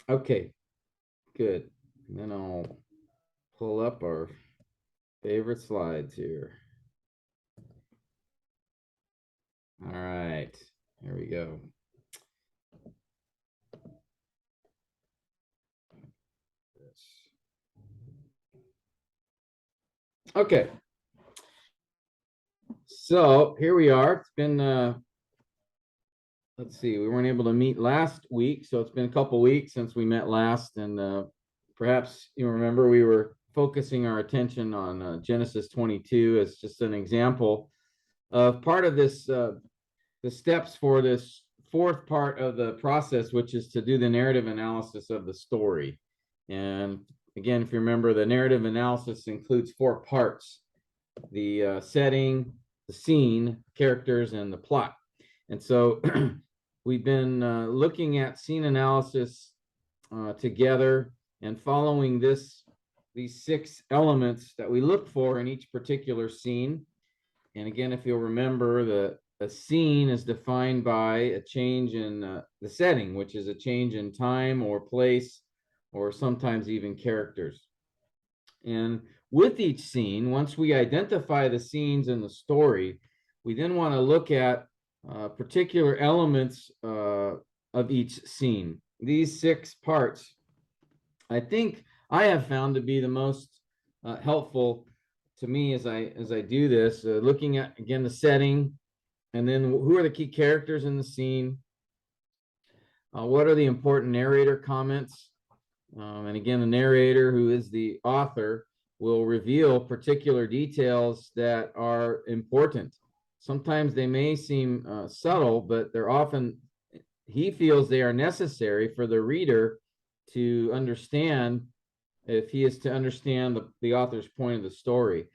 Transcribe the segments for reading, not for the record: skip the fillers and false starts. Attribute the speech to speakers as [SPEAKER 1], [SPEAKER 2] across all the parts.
[SPEAKER 1] Okay, good. And then I'll pull up our favorite slides here. All right, here we go. Okay, so here we are. It's been let's see, we weren't able to meet last week, so it's been a couple weeks since we met last, and perhaps you remember we were focusing our attention on Genesis 22 as just an example of part of this, the steps for this fourth part of the process, which is to do the narrative analysis of the story. And again, if you remember, the narrative analysis includes four parts: the setting, the scene, characters, and the plot. And so we've been looking at scene analysis together and following these six elements that we look for in each particular scene. And again, if you'll remember, a scene is defined by a change in the setting, which is a change in time or place, or sometimes even characters. And with each scene, once we identify the scenes in the story, we then want to look at particular elements of each scene. These six parts, I think I have found to be the most helpful to me as I do this, looking at again the setting, and then who are the key characters in the scene, what are the important narrator comments, and again the narrator, who is the author, will reveal particular details that are important. Sometimes they may seem subtle, but they're often, he feels, they are necessary for the reader to understand, if he is to understand the author's point of the story.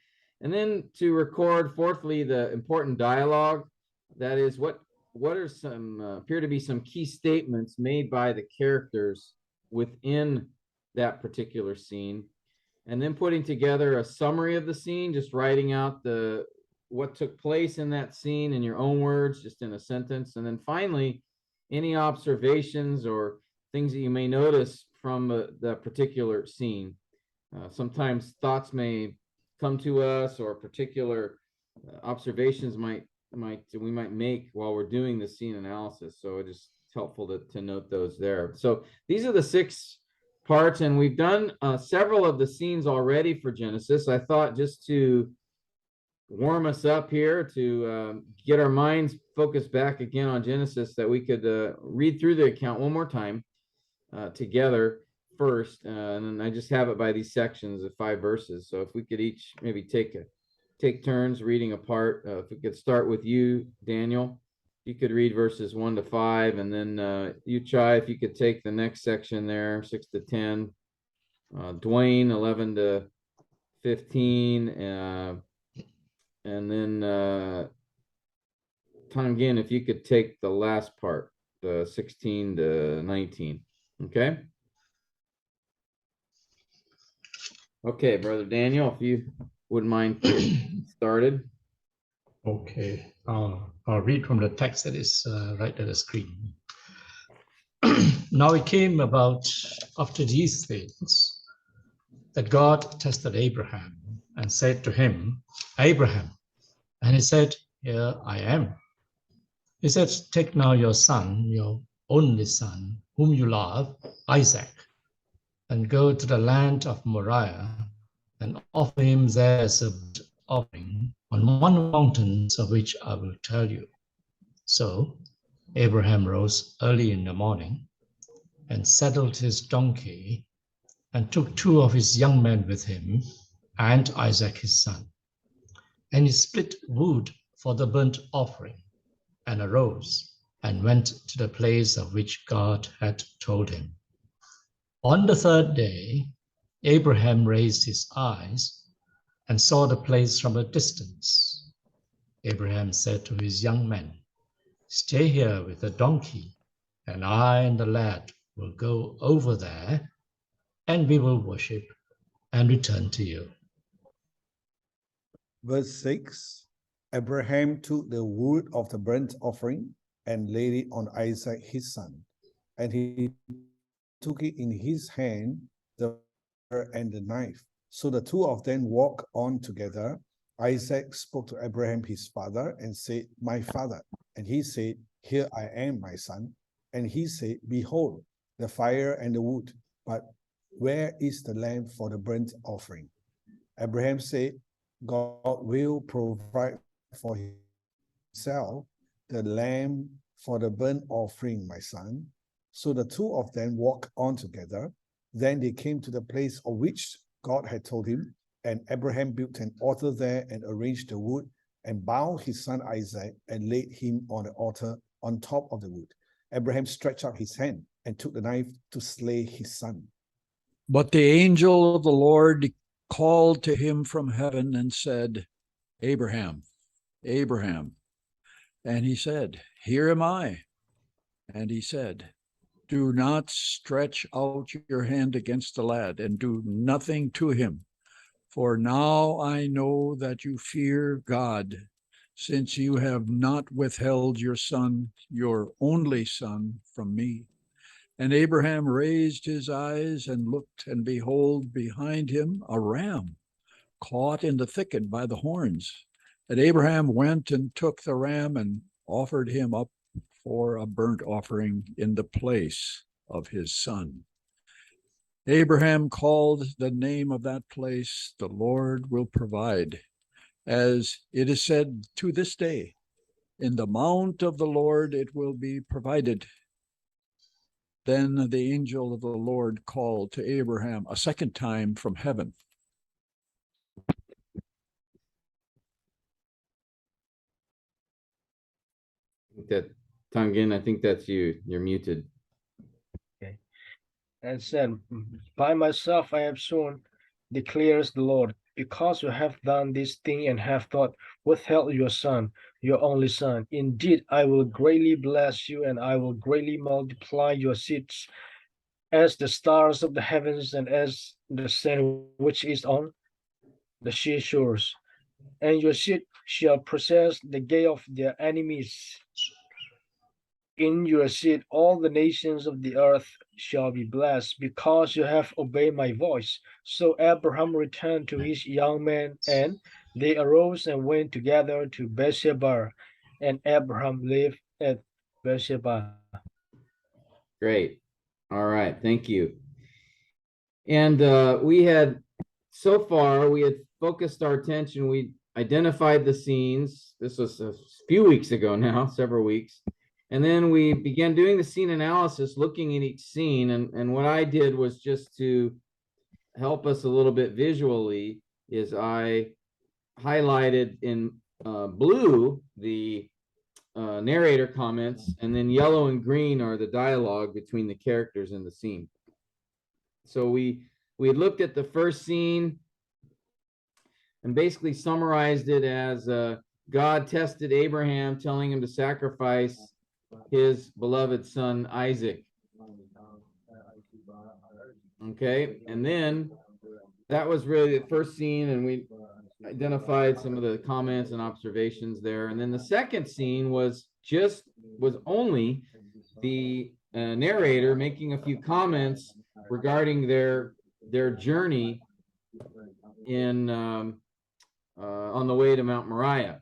[SPEAKER 1] And then to record, fourthly, the important dialogue. That is, what are some appear to be some key statements made by the characters within that particular scene. And then putting together a summary of the scene, just writing out the what took place in that scene in your own words, just in a sentence. And then finally, any observations or things that you may notice from the particular scene. Sometimes thoughts may come to us, or particular observations we might make while we're doing the scene analysis. So it is helpful to note those there. So these are the six parts, and we've done several of the scenes already for Genesis. I thought, just to warm us up here, to get our minds focused back again on Genesis, that we could read through the account one more time together first, and then I just have it by these sections of 5 verses. So if we could each maybe take turns reading a part. If we could start with you, Daniel, you could read verses 1 to 5, and then you, Chai, if you could take the next section there, 6 to 10. Dwayne, 11 to 15, and then Tom Ginn, if you could take the last part, the 16 to 19. Okay. Okay, Brother Daniel, if you wouldn't mind getting started.
[SPEAKER 2] Okay, I'll read from the text that is right at the screen. Now it came about after these things that God tested Abraham and said to him, Abraham. And he said, Here I am. He said, Take now your son, your only son, whom you love, Isaac, and go to the land of Moriah and offer him there as a offering on one of the mountains of which I will tell you. So Abraham rose early in the morning and saddled his donkey and took 2 of his young men with him and Isaac his son. And he split wood for the burnt offering and arose and went to the place of which God had told him. On the 3rd day, Abraham raised his eyes and saw the place from a distance. Abraham said to his young men, Stay here with the donkey, and I and the lad will go over there, and we will worship and return to you.
[SPEAKER 3] Verse 6, Abraham took the wood of the burnt offering and laid it on Isaac his son, and he took it in his hand, the fire and the knife. So the two of them walked on together. Isaac spoke to Abraham his father and said, "My father." And he said, "Here I am, my son." And he said, "Behold, the fire and the wood, but where is the lamb for the burnt offering?" Abraham said, "God will provide for himself the lamb for the burnt offering, my son." So the two of them walked on together. Then they came to the place of which God had told him, and Abraham built an altar there and arranged the wood and bound his son Isaac and laid him on the altar on top of the wood. Abraham stretched out his hand and took the knife to slay his son.
[SPEAKER 4] But the angel of the Lord called to him from heaven and said, "Abraham, Abraham." And he said, "Here am I." And he said, "Do not stretch out your hand against the lad, and do nothing to him. For now I know that you fear God, since you have not withheld your son, your only son, from me." And Abraham raised his eyes and looked, and behold, behind him a ram caught in the thicket by the horns. And Abraham went and took the ram and offered him up for a burnt offering in the place of his son. Abraham called the name of that place, "The Lord will provide," as it is said to this day, "In the mount of the Lord it will be provided." Then the angel of the Lord called to Abraham a second time from heaven.
[SPEAKER 1] That Tangin, I think that's you. You're muted.
[SPEAKER 5] And said, "By myself I have sworn, declares the Lord, because you have done this thing and have not withheld your son, your only son. Indeed, I will greatly bless you, and I will greatly multiply your seeds as the stars of the heavens and as the sand which is on the seashores. And your seed shall possess the gate of their enemies. In your seed all the nations of the earth shall be blessed, because you have obeyed my voice. So Abraham returned to his young men, and they arose and went together to Beersheba, and Abraham lived at Beersheba.
[SPEAKER 1] Great. All right. Thank you. And we had focused our attention. We identified the scenes. This was a few weeks ago now, several weeks. And then we began doing the scene analysis, looking at each scene. And what I did was just to help us a little bit visually is I highlighted in blue the narrator comments, and then yellow and green are the dialogue between the characters in the scene. So we looked at the first scene and basically summarized it as God tested Abraham, telling him to sacrifice his beloved son Isaac. Okay, and then that was really the first scene, and we identified some of the comments and observations there. And then the second scene was only the narrator making a few comments regarding their journey in on the way to Mount Moriah.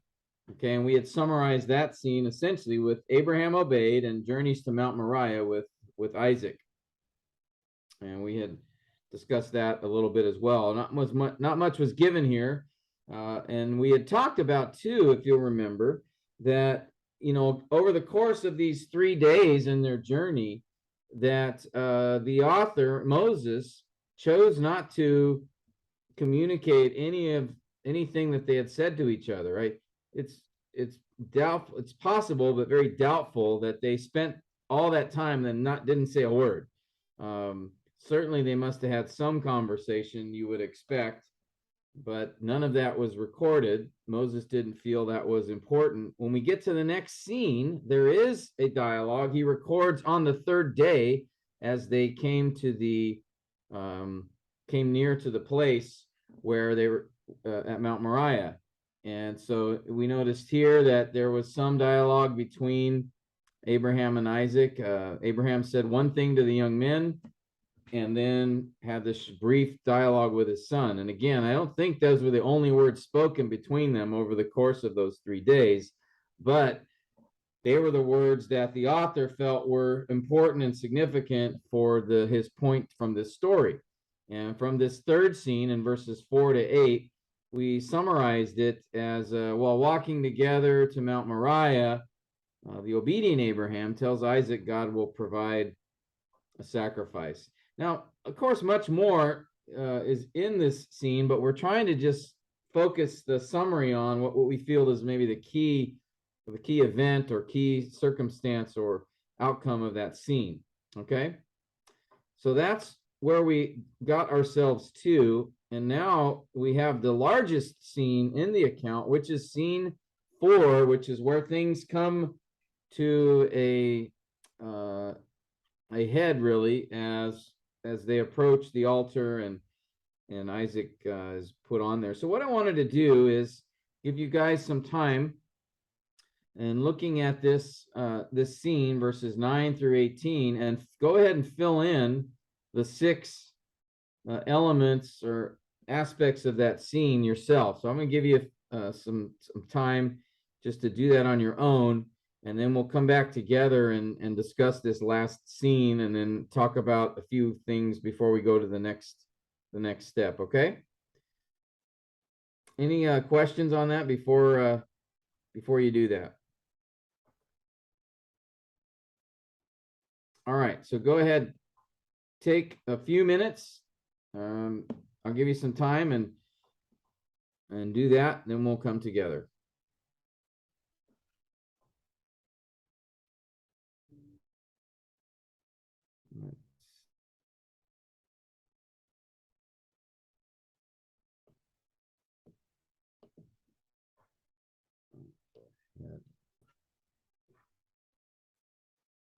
[SPEAKER 1] Okay, and we had summarized that scene essentially with Abraham obeyed and journeys to Mount Moriah with Isaac. And we had discussed that a little bit as well. Not much was given here. And we had talked about too, if you'll remember, that over the course of these 3 days in their journey, that the author Moses chose not to communicate anything that they had said to each other. Right? It's doubtful. It's possible, but very doubtful that they spent all that time and didn't say a word. Certainly, they must have had some conversation, you would expect, but none of that was recorded. Moses didn't feel that was important. When we get to the next scene, there is a dialogue. He records on the third day as they came near to the place where they were at Mount Moriah. And so we noticed here that there was some dialogue between Abraham and Isaac. Abraham said one thing to the young men, and then had this brief dialogue with his son. And again, I don't think those were the only words spoken between them over the course of those 3 days, but they were the words that the author felt were important and significant for his point from this story. And from this third scene in verses 4 to 8, we summarized it as while walking together to Mount Moriah, the obedient Abraham tells Isaac God will provide a sacrifice. Now, of course, much more is in this scene, but we're trying to just focus the summary on what we feel is maybe the key event or key circumstance or outcome of that scene. Okay, so that's where we got ourselves to, and now we have the largest scene in the account, which is scene 4, which is where things come to a head, really, as they approach the altar and Isaac is put on there. So what I wanted to do is give you guys some time and looking at this scene, verses 9 through 18, and go ahead and fill in the 6 elements or aspects of that scene yourself. So I'm going to give you some time just to do that on your own, and then we'll come back together and discuss this last scene, and then talk about a few things before we go to the next step. Okay? Any questions on that before you do that? All right, so go ahead, take a few minutes. I'll give you some time and do that, then we'll come together.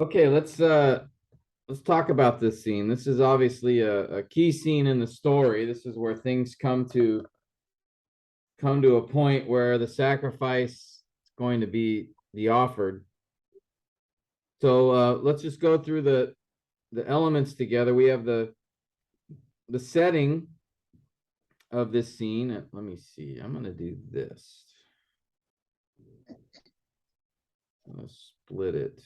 [SPEAKER 1] Okay, let's talk about this scene. This is obviously a key scene in the story. This is where things come to a point where the sacrifice is going to be offered. So let's just go through the elements together. We have the setting of this scene. Let me see. I'm going to do this. I'm going to split it.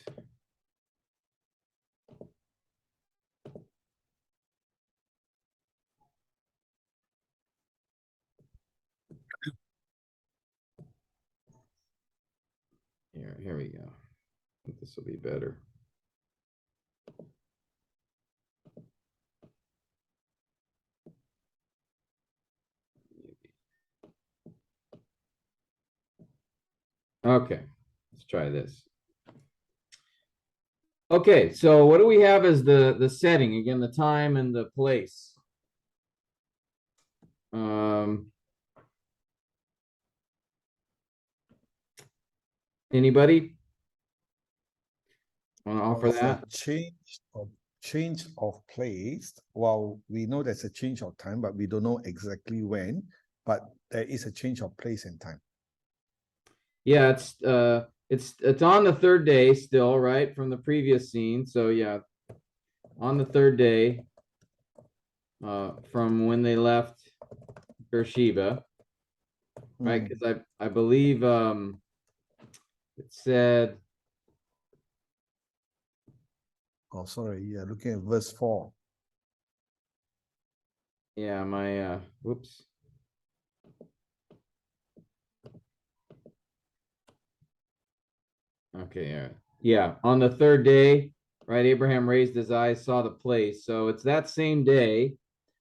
[SPEAKER 1] Here we go. I think this will be better. Okay, let's try this. Okay, so what do we have as the setting? Again, the time and the place. Anybody want to offer that?
[SPEAKER 3] Change of place. Well, we know there's a change of time, but we don't know exactly when. But there is a change of place and time.
[SPEAKER 1] Yeah, it's on the 3rd day still, right, from the previous scene. So yeah, on the 3rd day from when they left Beersheba, right? Because I believe it said.
[SPEAKER 3] Oh, sorry. Yeah, looking at verse 4.
[SPEAKER 1] Yeah, my whoops. Okay, yeah. On the 3rd day, right? Abraham raised his eyes, saw the place. So it's that same day,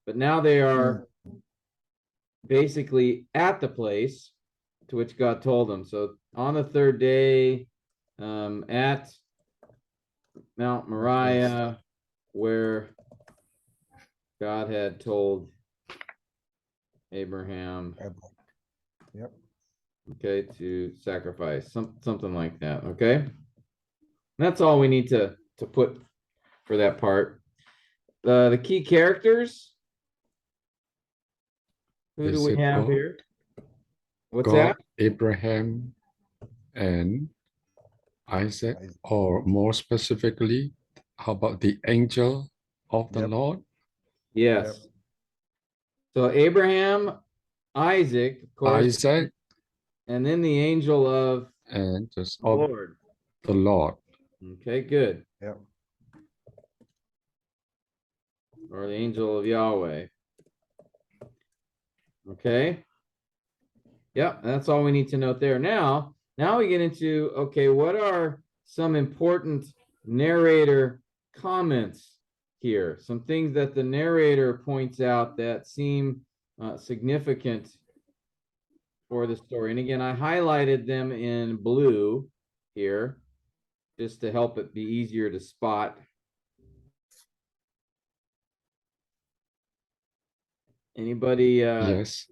[SPEAKER 1] but now they are basically at the place to which God told them. So on the 3rd day, at Mount Moriah, where God had told Abraham,
[SPEAKER 3] yep,
[SPEAKER 1] okay, to sacrifice, something like that. Okay, and that's all we need to put for that part. The key characters. Who do we have here? What's
[SPEAKER 6] God,
[SPEAKER 1] that?
[SPEAKER 6] Abraham, and Isaac, or more specifically, how about the angel of the Lord?
[SPEAKER 1] Yes. So Abraham, Isaac, of course,
[SPEAKER 6] Isaac,
[SPEAKER 1] and then the angel of
[SPEAKER 6] and just
[SPEAKER 1] the
[SPEAKER 6] of
[SPEAKER 1] Lord.
[SPEAKER 6] the Lord.
[SPEAKER 1] Okay, good.
[SPEAKER 3] Yep.
[SPEAKER 1] Or the angel of Yahweh. Okay. Yep, that's all we need to note there. Now we get into, okay, what are some important narrator comments here? Some things that the narrator points out that seem significant for the story. And again, I highlighted them in blue here just to help it be easier to spot. Anybody?
[SPEAKER 6] Yes.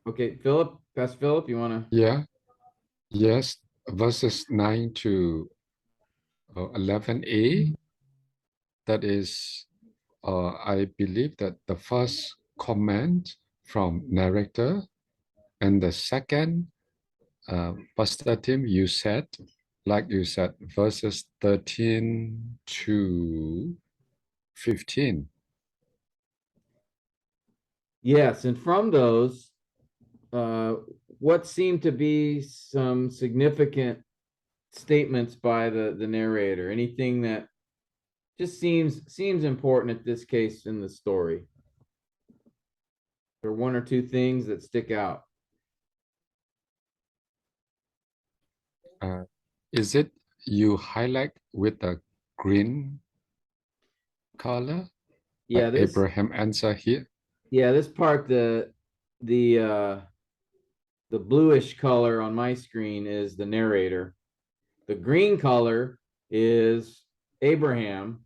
[SPEAKER 1] Okay, Philip, Pastor Philip, you want to?
[SPEAKER 6] Yeah. Yes. Verses 9 to 11a. That is, I believe that the first comment from narrator, and the second, Pastor Tim, you said, like you said, verses 13 to 15.
[SPEAKER 1] Yes, and from those, what seem to be some significant statements by the narrator? Anything that just seems important at this case in the story? There are one or two things that stick out.
[SPEAKER 6] Is it you highlight with a green color?
[SPEAKER 1] Yeah,
[SPEAKER 6] Like
[SPEAKER 1] this
[SPEAKER 6] Abraham answer here.
[SPEAKER 1] this part, the bluish color on my screen is the narrator. The green color is Abraham,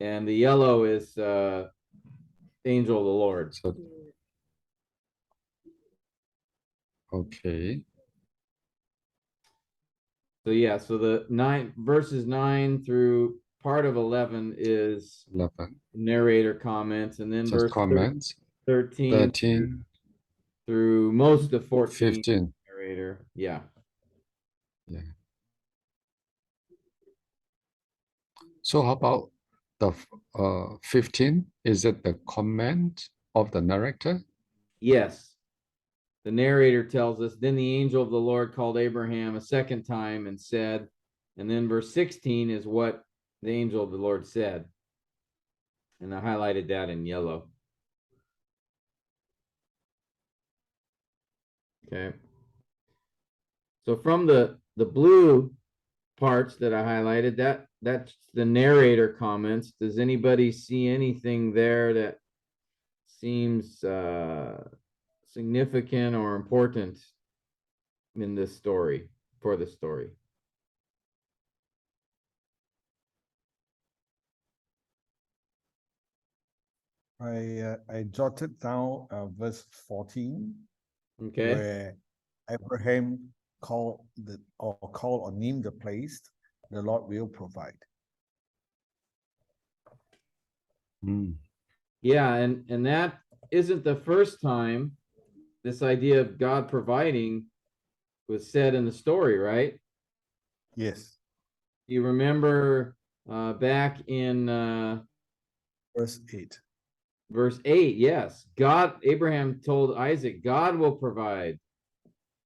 [SPEAKER 1] and the yellow is angel of the Lord.
[SPEAKER 6] So, okay.
[SPEAKER 1] So yeah, so the verses 9 through part of 11 is
[SPEAKER 6] 11.
[SPEAKER 1] narrator comments, and then
[SPEAKER 6] Just
[SPEAKER 1] verse
[SPEAKER 6] comments.
[SPEAKER 1] 13
[SPEAKER 6] 13,
[SPEAKER 1] through most of 14
[SPEAKER 6] 15.
[SPEAKER 1] narrator. Yeah.
[SPEAKER 6] Yeah. So how about the 15? Is it the comment of the narrator?
[SPEAKER 1] Yes. The narrator tells us, then the angel of the Lord called Abraham a second time and said, and then verse 16 is what the angel of the Lord said. And I highlighted that in yellow. Okay. So from the blue parts that I highlighted, that's the narrator comments. Does anybody see anything there that seems significant or important in this story, for the story?
[SPEAKER 3] I jotted down verse 14,
[SPEAKER 1] Okay.
[SPEAKER 3] where Abraham called or named the place, the Lord will provide.
[SPEAKER 1] Yeah, and that isn't the first time this idea of God providing was said in the story, right?
[SPEAKER 3] Yes.
[SPEAKER 1] You remember back in
[SPEAKER 3] Verse 8.
[SPEAKER 1] verse 8, yes. Abraham told Isaac, God will provide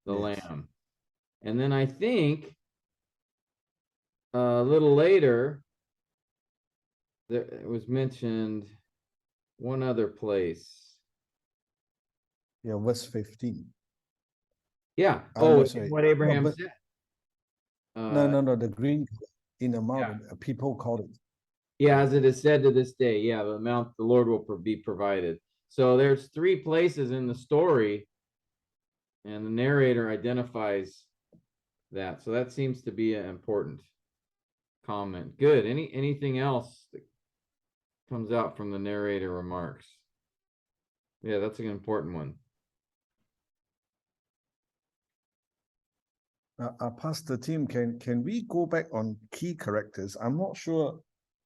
[SPEAKER 1] the lamb. And then I think a little later, it was mentioned one other place.
[SPEAKER 3] Yeah, verse 15.
[SPEAKER 1] Yeah.
[SPEAKER 3] No,
[SPEAKER 1] Oh,
[SPEAKER 3] sorry.
[SPEAKER 1] what Abraham
[SPEAKER 3] No,
[SPEAKER 1] said.
[SPEAKER 3] no, the green in the mountain,
[SPEAKER 1] Yeah.
[SPEAKER 3] people called it.
[SPEAKER 1] Yeah, as it is said to this day, yeah, the amount the Lord will be provided. So there's three places in the story, and the narrator identifies that. So that seems to be an important comment. Good. Anything else that comes out from the narrator remarks? Yeah, that's an important one.
[SPEAKER 3] Pastor Tim, can we go back on key characters? I'm not sure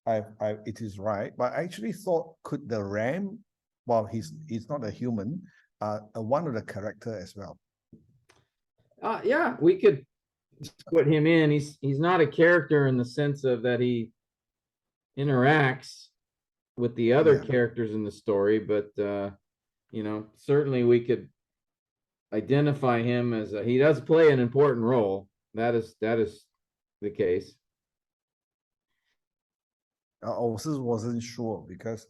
[SPEAKER 3] it is right, but I actually thought could the ram, well, he's not a human, one of the character as well.
[SPEAKER 1] Yeah, we could put him in. He's not a character in the sense of that he interacts with the other
[SPEAKER 3] Yeah.
[SPEAKER 1] characters in the story, but you know, certainly we could identify him as he does play an important role. That is the case.
[SPEAKER 3] I also wasn't sure because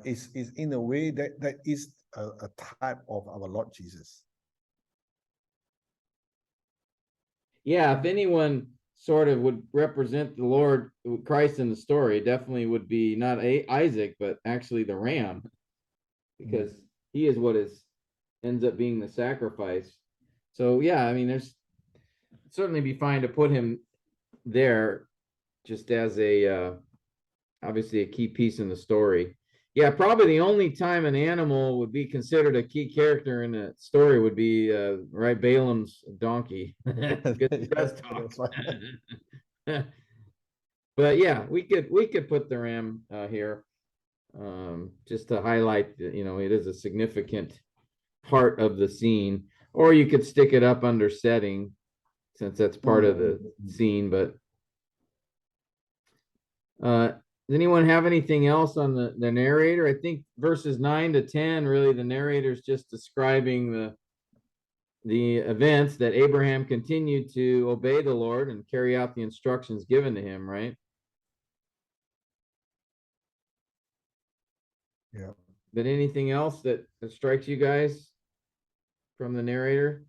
[SPEAKER 3] it's in a way that is a type of our Lord Jesus.
[SPEAKER 1] Yeah, if anyone sort of would represent the Lord Christ in the story, definitely would be not Isaac, but actually the ram, because he is what ends up being the sacrifice. So yeah, I mean, there's certainly be fine to put him there just as a obviously a key piece in the story. Yeah, probably the only time an animal would be considered a key character in a story would be right, Balaam's donkey. It does talk.
[SPEAKER 3] That's right.
[SPEAKER 1] But yeah, we could put the ram here just to highlight that, you know, it is a significant part of the scene. Or you could stick it up under setting, since that's part of the scene. But does anyone have anything else on the narrator? I think verses 9 to 10, really the narrator's just describing the events that Abraham continued to obey the Lord and carry out the instructions given to him, right?
[SPEAKER 3] Yeah.
[SPEAKER 1] But anything else that strikes you guys from the narrator?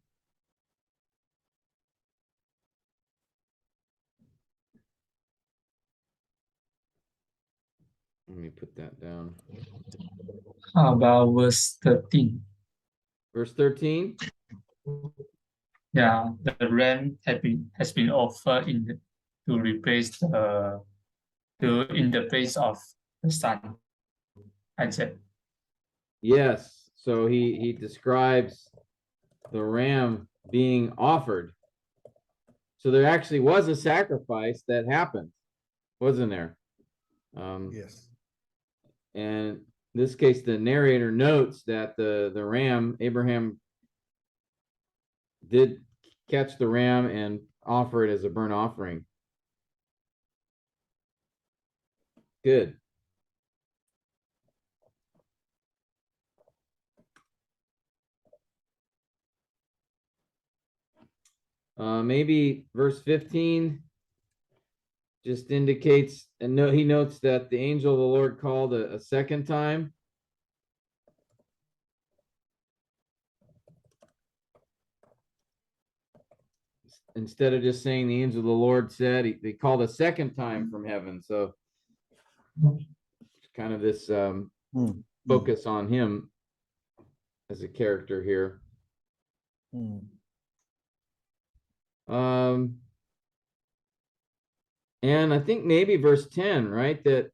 [SPEAKER 1] Let me put that down.
[SPEAKER 7] How about verse 13?
[SPEAKER 1] Verse 13.
[SPEAKER 7] Yeah, the ram has been offered to replace in the place of the son, Isaac.
[SPEAKER 1] Yes. So he describes the ram being offered. So there actually was a sacrifice that happened, wasn't there?
[SPEAKER 3] Yes.
[SPEAKER 1] And in this case, the narrator notes that the ram, Abraham did catch the ram and offer it as a burnt offering. Good. Maybe verse 15 just indicates, and he notes that the angel of the Lord called a second time. Instead of just saying the angel of the Lord said, they called a second time from heaven. So it's kind of this focus on him as a character here. And I think maybe verse 10, right? That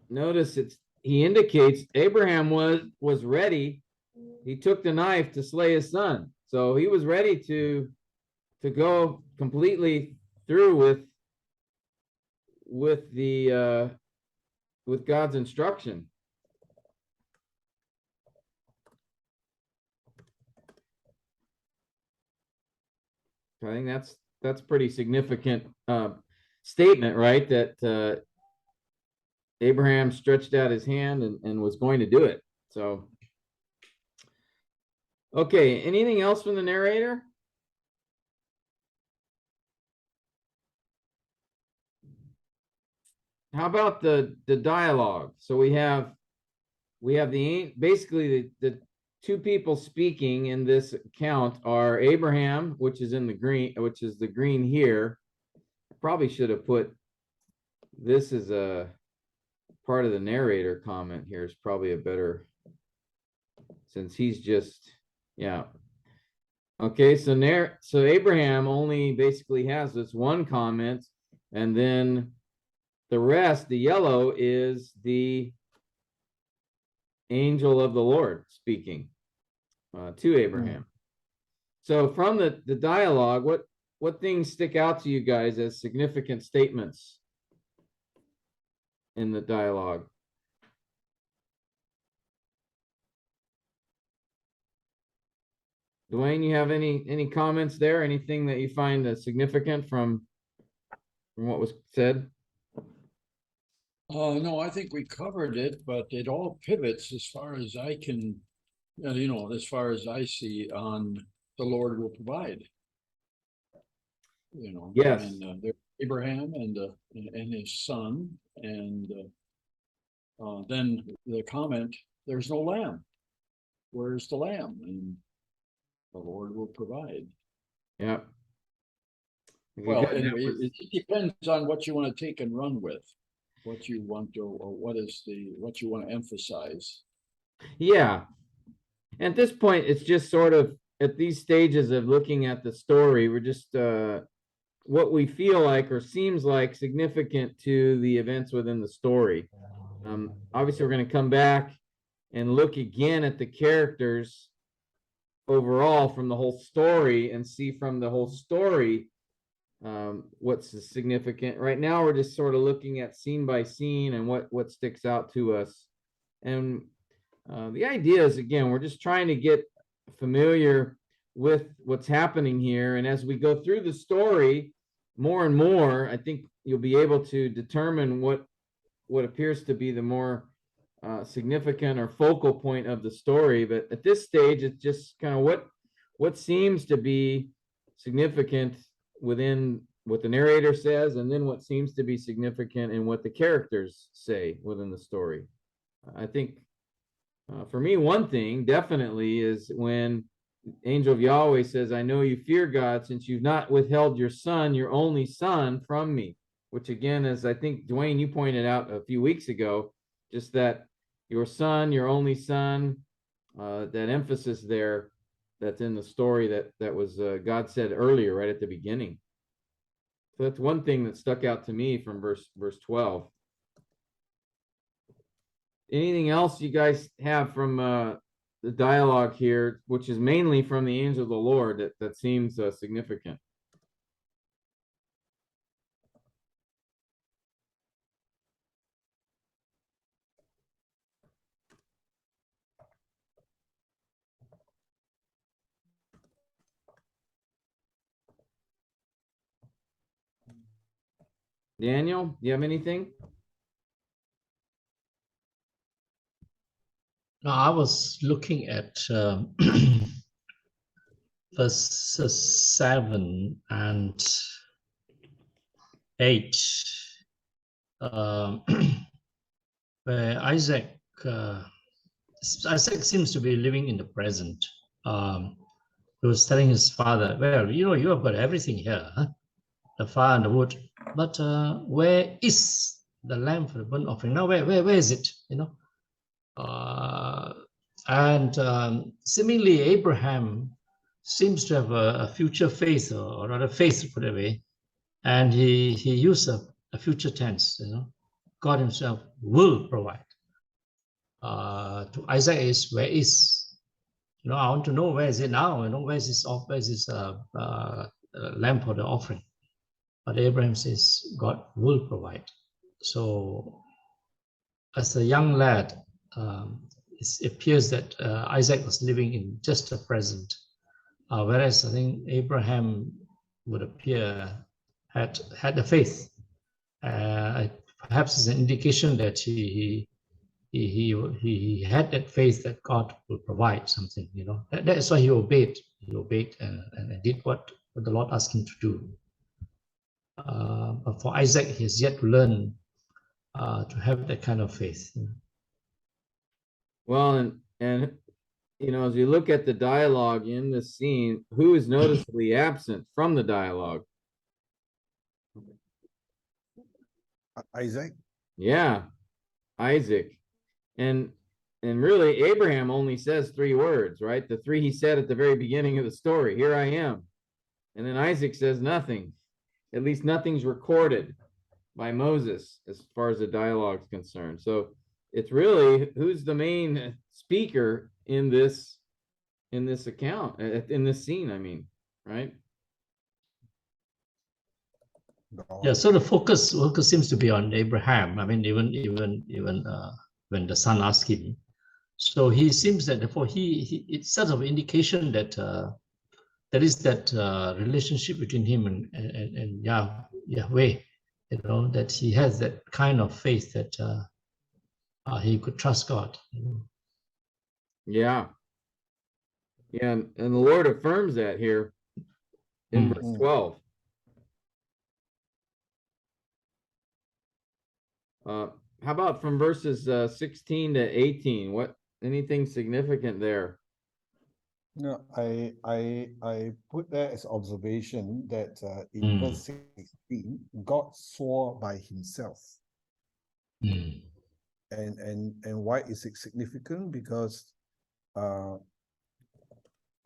[SPEAKER 1] notice he indicates Abraham was ready. He took the knife to slay his son. So he was ready to go completely through with God's instruction. I think that's pretty significant statement, right? That Abraham stretched out his hand and was going to do it. So, okay, anything else from the narrator? How about the dialogue? So we have basically the two people speaking in this account are Abraham, which is in the green, which is the green here. I probably should have put this as a part of the narrator comment here is probably a better, since he's just, yeah. Okay, so Abraham only basically has this one comment, and then the rest, the yellow, is the angel of the Lord speaking to Abraham. So from the dialogue, what things stick out to you guys as significant statements in the dialogue? Dwayne, you have any comments there? Anything that you find significant from what was said?
[SPEAKER 4] No, I think we covered it, but it all pivots as far as I can, as far as I see on the Lord will provide.
[SPEAKER 1] Yes.
[SPEAKER 4] And there's Abraham and his son, and then the comment, "There's no lamb. Where's the lamb?" And the Lord will provide.
[SPEAKER 1] Yeah.
[SPEAKER 4] Well, anyway, it depends on what you want to take and run with, what you want to, or what you want to emphasize.
[SPEAKER 1] Yeah. At this point, it's just sort of at these stages of looking at the story, we're just what we feel like or seems like significant to the events within the story. Obviously, we're going to come back and look again at the characters overall from the whole story and see from the whole story what's significant. Right now, we're just sort of looking at scene by scene and what sticks out to us. And the idea is, again, we're just trying to get familiar with what's happening here. And as we go through the story more and more, I think you'll be able to determine what appears to be the more significant or focal point of the story. But at this stage, it's just kind of what seems to be significant within what the narrator says, and then what seems to be significant in what the characters say within the story. I think for me, one thing definitely is when angel of Yahweh says, "I know you fear God, since you've not withheld your son, your only son, from me," which again, as I think Dwayne, you pointed out a few weeks ago, just that your son, your only son, that emphasis there that's in the story that was God said earlier, right at the beginning. So that's one thing that stuck out to me from verse 12. Anything else you guys have from the dialogue here, which is mainly from the angel of the Lord, that seems significant? Daniel, do you have anything?
[SPEAKER 2] No, I was looking at verses 7 and 8, where Isaac seems to be living in the present. He was telling his father, "Well, you have got everything here, huh? The fire and the wood, but where is the lamb for the burnt offering? Now, where is it? And seemingly Abraham seems to have a future faith, or rather faith, to put it away, and he used a future tense. God Himself will provide. To Isaac is, where is? I want to know, where is it now? Where is this lamb for the offering? But Abraham says God will provide. So, as a young lad, it appears that Isaac was living in just the present, whereas I think Abraham would appear had the faith. Perhaps it's an indication that he had that faith that God will provide something. That's why he obeyed. He obeyed and did what the Lord asked him to do. But for Isaac, he has yet to learn to have that kind of faith.
[SPEAKER 1] Well, and as you look at the dialogue in this scene, who is noticeably absent from the dialogue?
[SPEAKER 3] Isaac.
[SPEAKER 1] Yeah, Isaac. And really, Abraham only says 3 words, right? The 3 he said at the very beginning of the story, "Here I am." And then Isaac says nothing. At least nothing's recorded by Moses as far as the dialogue is concerned. So it's really who's the main speaker in this account, in this scene, I mean, right?
[SPEAKER 2] Yeah, so the focus seems to be on Abraham. I mean, even when the son asked him, so he seems that therefore it's sort of indication that there is that relationship between him and Yahweh, that he has that kind of faith that he could trust God.
[SPEAKER 1] Yeah. Yeah, and the Lord affirms that here in
[SPEAKER 2] Mm.
[SPEAKER 1] verse 12. How about from verses 16 to 18? What anything significant there?
[SPEAKER 3] No, I put that as observation that in verse 16, God swore by himself.
[SPEAKER 2] Mm.
[SPEAKER 3] And why is it significant? Because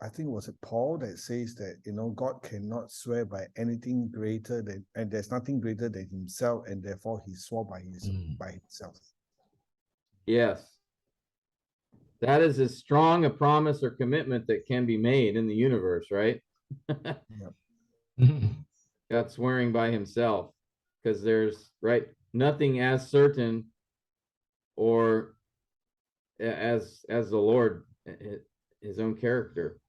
[SPEAKER 3] I think was it Paul that says that God cannot swear by anything greater than, and there's nothing greater than himself, and therefore he swore by himself.
[SPEAKER 1] Yes. That is as strong a promise or commitment that can be made in the universe, right? God swearing by himself, because there's nothing as certain or as the Lord, his own character.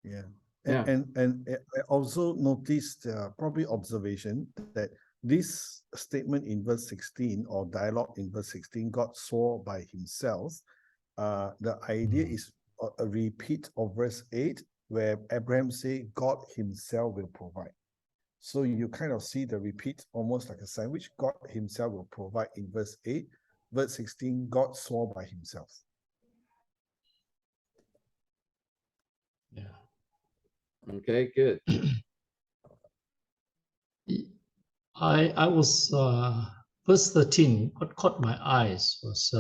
[SPEAKER 3] Yeah.
[SPEAKER 1] Yeah.
[SPEAKER 3] And I also noticed probably observation that this statement in verse 16 or dialogue in verse 16, God swore by himself. The idea is a repeat of verse 8, where Abraham say God himself will provide. So you kind of see the repeat almost like a sandwich. God himself will provide in verse 8. Verse 16, God swore by himself.
[SPEAKER 2] Yeah.
[SPEAKER 1] Okay, good.
[SPEAKER 2] I was verse 13. What caught my eyes was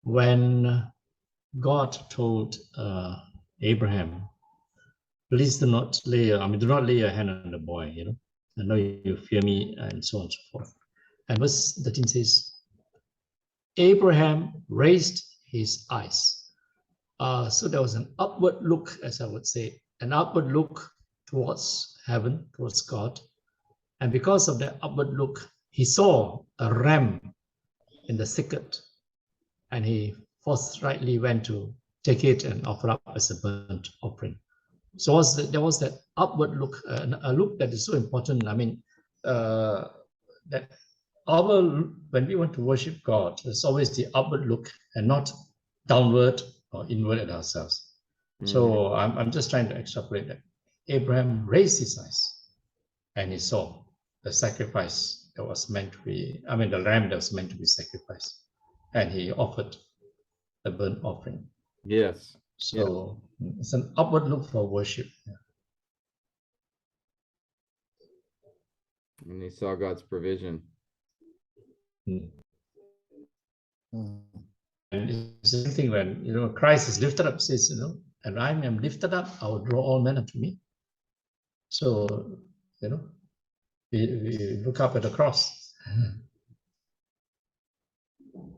[SPEAKER 2] when God told Abraham, "Please do not lay your hand on the boy. I know you fear me," and so on and so forth. And verse 13 says, Abraham raised his eyes. So there was an upward look, as I would say, an upward look towards heaven, towards God. And because of that upward look, he saw a ram in the thicket, and he forthrightly went to take it and offer up as a burnt offering. So there was that upward look, a look that is so important. I mean, that when we want to worship God, there's always the upward look and not downward or inward at ourselves. So I'm just trying to extrapolate that. Abraham raised his eyes and he saw the sacrifice that was meant to be, the ram that was meant to be sacrificed. And he offered the burnt offering.
[SPEAKER 1] Yes.
[SPEAKER 2] So it's an upward look for worship.
[SPEAKER 1] And he saw God's provision.
[SPEAKER 2] And it's the same thing when Christ is lifted up, says, and I am lifted up, I will draw all men unto me. So, we look up at the cross.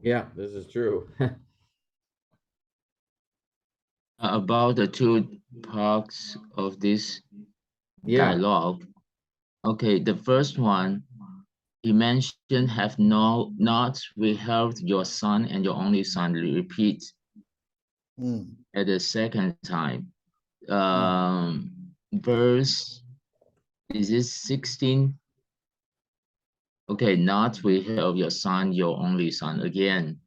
[SPEAKER 1] Yeah, this is true.
[SPEAKER 8] About the two parts of this dialogue. Okay, the first one, he mentioned, have not withheld your son and your only son. Repeat at the second time. Verse, is it 16? Okay, not withheld your son, your only son. Again.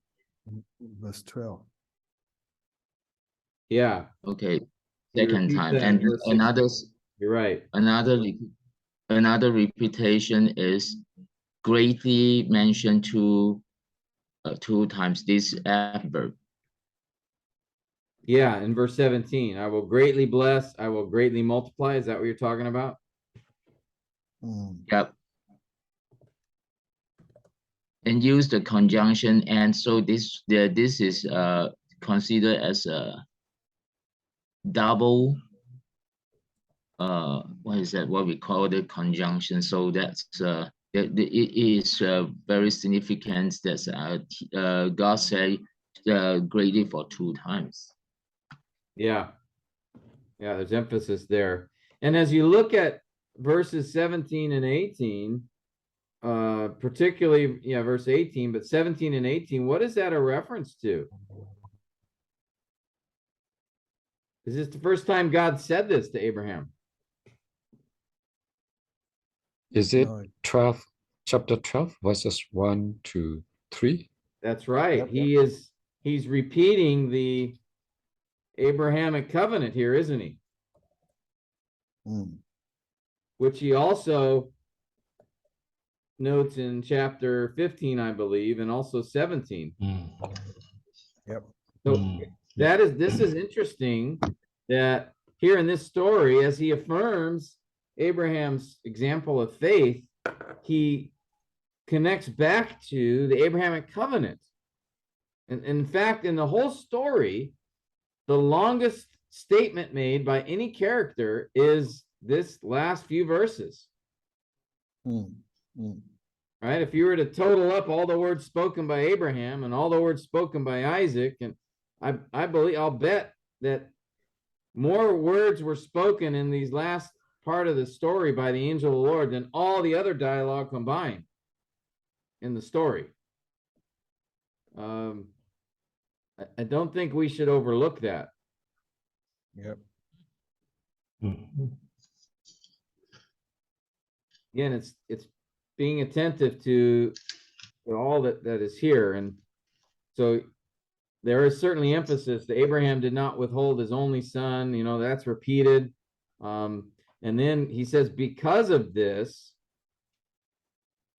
[SPEAKER 3] Verse 12.
[SPEAKER 1] Yeah.
[SPEAKER 8] Okay, second time. And
[SPEAKER 1] you're right.
[SPEAKER 8] Another repetition is greatly mentioned two times this adverb.
[SPEAKER 1] Yeah, in verse 17, I will greatly bless, I will greatly multiply. Is that what you're talking about?
[SPEAKER 8] Yep. And use the conjunction, and so this is considered as a double, what is that, what we call the conjunction. So that's it is very significant that God said greatly for two times.
[SPEAKER 1] Yeah, there's emphasis there. And as you look at verses 17 and 18, particularly verse 18, but 17 and 18, what is that a reference to? Is this the first time God said this to Abraham?
[SPEAKER 6] Is it
[SPEAKER 3] No.
[SPEAKER 6] 12, chapter 12, verses 1 to 3?
[SPEAKER 1] That's right.
[SPEAKER 3] Yep,
[SPEAKER 1] He's repeating the Abrahamic covenant here, isn't he?
[SPEAKER 3] Mm.
[SPEAKER 1] Which he also notes in chapter 15, I believe, and also 17.
[SPEAKER 3] Yep.
[SPEAKER 1] So
[SPEAKER 2] Mm.
[SPEAKER 1] this is interesting that here in this story, as he affirms Abraham's example of faith, he connects back to the Abrahamic covenant. And in fact, in the whole story, the longest statement made by any character is this last few verses.
[SPEAKER 3] Mm. Mm.
[SPEAKER 1] Right? If you were to total up all the words spoken by Abraham and all the words spoken by Isaac, and I'll bet that more words were spoken in these last part of the story by the angel of the Lord than all the other dialogue combined in the story. I don't think we should overlook that.
[SPEAKER 3] Yep.
[SPEAKER 2] Mhm.
[SPEAKER 1] Again, it's being attentive to all that is here. And so there is certainly emphasis that Abraham did not withhold his only son, that's repeated. And then he says, because of this,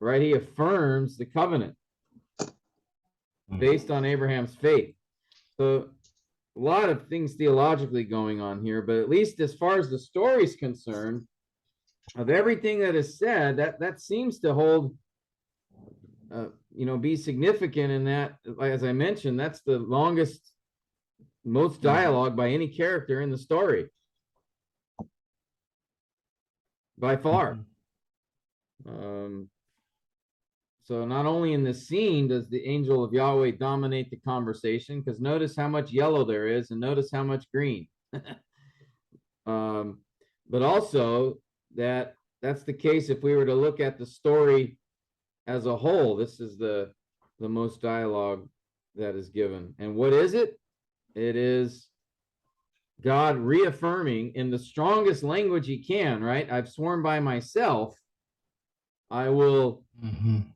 [SPEAKER 1] right, he affirms the covenant based on Abraham's faith. So a lot of things theologically going on here, but at least as far as the story is concerned, of everything that is said, that seems to hold, be significant in that, as I mentioned, that's the longest, most dialogue by any character in the story. By far. So not only in this scene does the angel of Yahweh dominate the conversation, because notice how much yellow there is and notice how much green. But also that's the case if we were to look at the story as a whole. This is the most dialogue that is given. And what is it? It is God reaffirming in the strongest language he can, right? I've sworn by myself, I will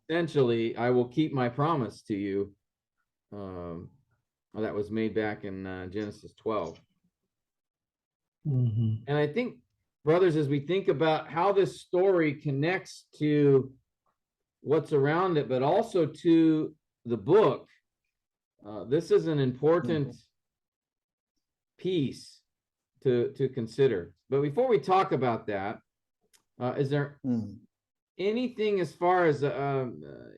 [SPEAKER 1] essentially, I will keep my promise to you. That was made back in Genesis 12. And I think, brothers, as we think about how this story connects to what's around it, but also to the book, this is an important piece to consider. But before we talk about that, is there anything as far as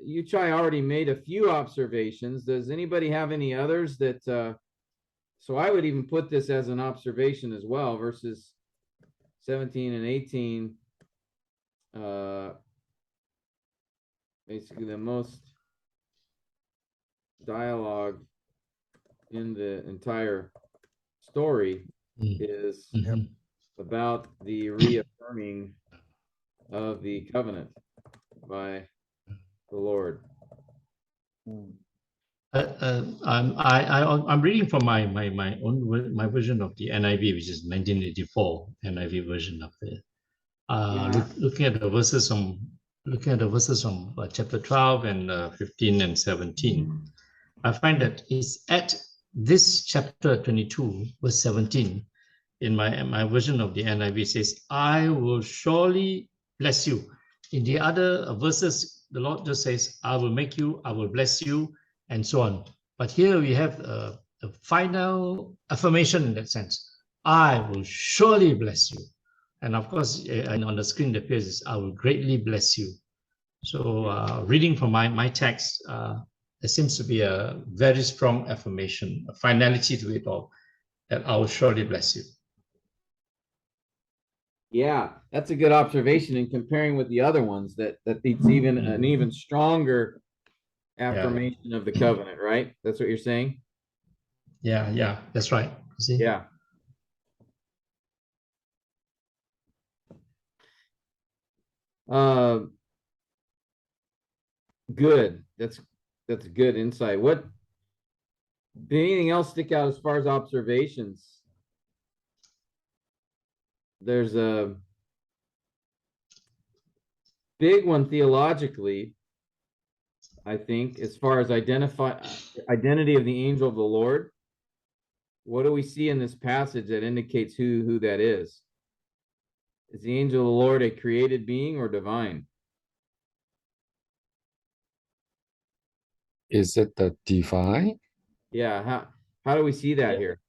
[SPEAKER 1] you Chai already made a few observations? Does anybody have any others that so I would even put this as an observation as well, verses 17 and 18, basically the most dialogue in the entire story is about the reaffirming of the covenant by the Lord.
[SPEAKER 2] I'm reading from my own my version of the NIV, which is 1984 NIV version of it. Looking at the verses from chapter 12 and 15 and 17, I find that it's at this chapter 22 verse 17 in my version of the NIV says, "I will surely bless you." In the other verses, the Lord just says, "I will make you, I will bless you," and so on. But here we have a final affirmation in that sense. I will surely bless you. And of course, and on the screen it appears, I will greatly bless you. So reading from my text, there seems to be a very strong affirmation, a finality to it all, that I will surely bless you.
[SPEAKER 1] Yeah, that's a good observation in comparing with the other ones, that it's even an even stronger affirmation of the covenant, right? That's what you're saying?
[SPEAKER 2] Yeah, that's right. See?
[SPEAKER 1] Yeah. Good. That's good insight. What, did anything else stick out as far as observations? There's big one theologically, I think, as far as identity of the angel of the Lord. What do we see in this passage that indicates who that is? Is the angel of the Lord a created being or divine?
[SPEAKER 6] Is it the divine?
[SPEAKER 1] Yeah, how do we see that here?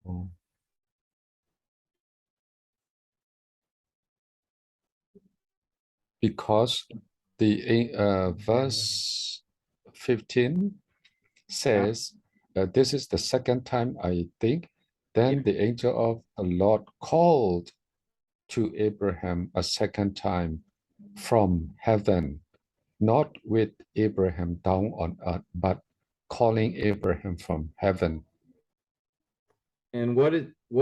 [SPEAKER 6] Oh. Because the verse 15 says, this is the second time I think, then
[SPEAKER 1] Yeah.
[SPEAKER 6] the angel of the Lord called to Abraham a second time from heaven, not with Abraham down on earth, but calling Abraham from heaven.
[SPEAKER 1] And what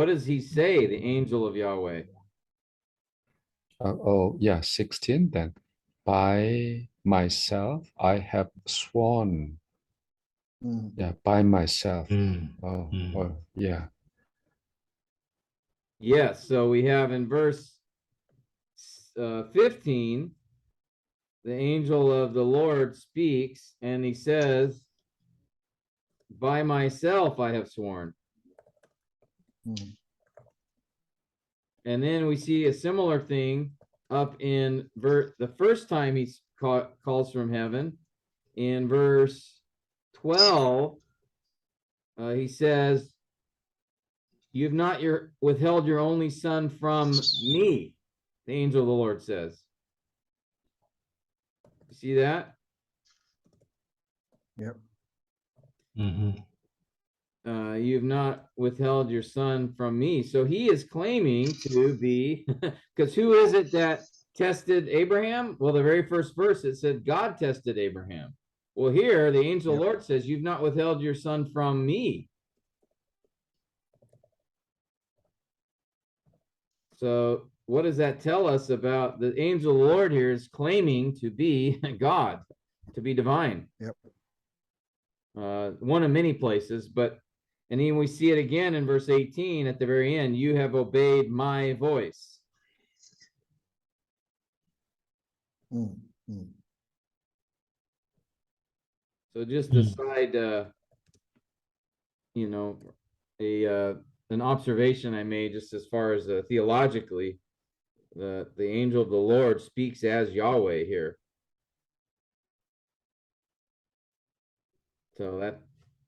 [SPEAKER 1] does he say, the angel of Yahweh?
[SPEAKER 6] Oh, yeah, 16 then. By myself, I have sworn. Yeah, by myself. Oh, yeah.
[SPEAKER 1] Yes, so we have in verse 15, the angel of the Lord speaks and he says, by myself I have sworn. And then we see a similar thing up in the first time he calls from heaven. In verse 12, he says, you've not withheld your only son from me, the angel of the Lord says. You see that?
[SPEAKER 3] Yep.
[SPEAKER 1] You've not withheld your son from me. So he is claiming to be, because who is it that tested Abraham? Well, the very first verse, it said God tested Abraham. Well, here the angel of the Lord says, you've not withheld your son from me. So what does that tell us about the angel of the Lord here is claiming to be God, to be divine?
[SPEAKER 3] Yep.
[SPEAKER 1] One of many places, and then we see it again in verse 18 at the very end, you have obeyed my voice. So just a side, an observation I made just as far as theologically, the angel of the Lord speaks as Yahweh here. So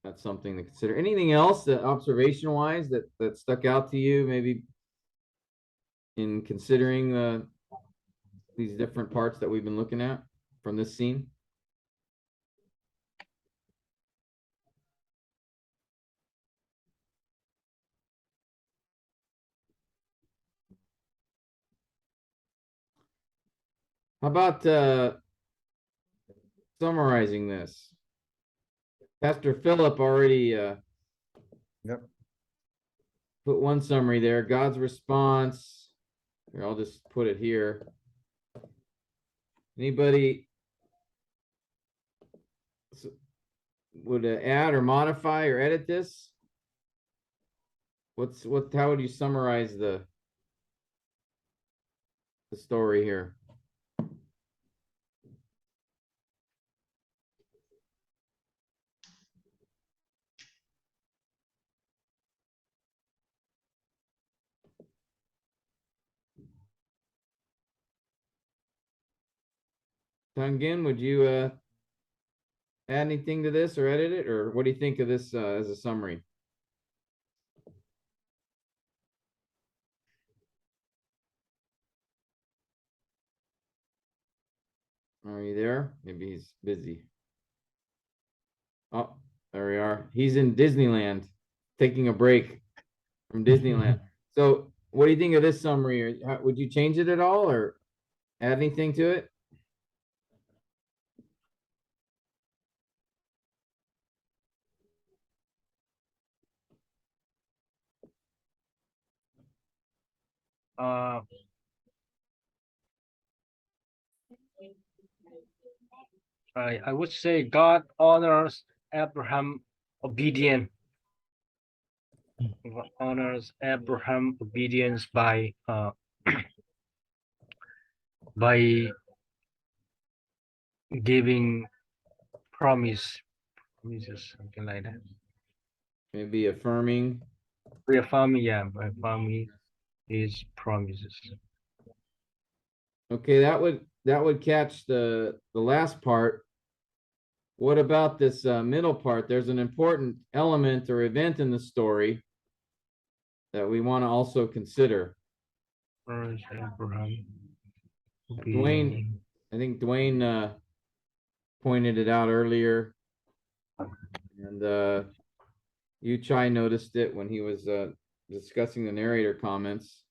[SPEAKER 1] that's something to consider. Anything else that observation wise that stuck out to you, maybe in considering these different parts that we've been looking at from this scene? How about summarizing this? Pastor Philip already put one summary there. God's response. Here, I'll just put it here. Anybody would add or modify or edit this? How would you summarize the story here? Tungin, would you add anything to this or edit it, or what do you think of this as a summary? Are you there? Maybe he's busy. Oh, there we are. He's in Disneyland, taking a break from Disneyland. So what do you think of this summary? Or would you change it at all or add anything to it?
[SPEAKER 5] I would say God honors Abraham obedient. God honors Abraham's obedience by by giving promises, something like that.
[SPEAKER 1] Maybe affirming.
[SPEAKER 5] Affirming his promises.
[SPEAKER 1] Okay, that would catch the last part. What about this middle part? There's an important element or event in the story that we want to also consider.
[SPEAKER 5] Honors Abraham.
[SPEAKER 1] Dwayne, I think Dwayne pointed it out earlier, and Yu Chai noticed it when he was discussing the narrator comments.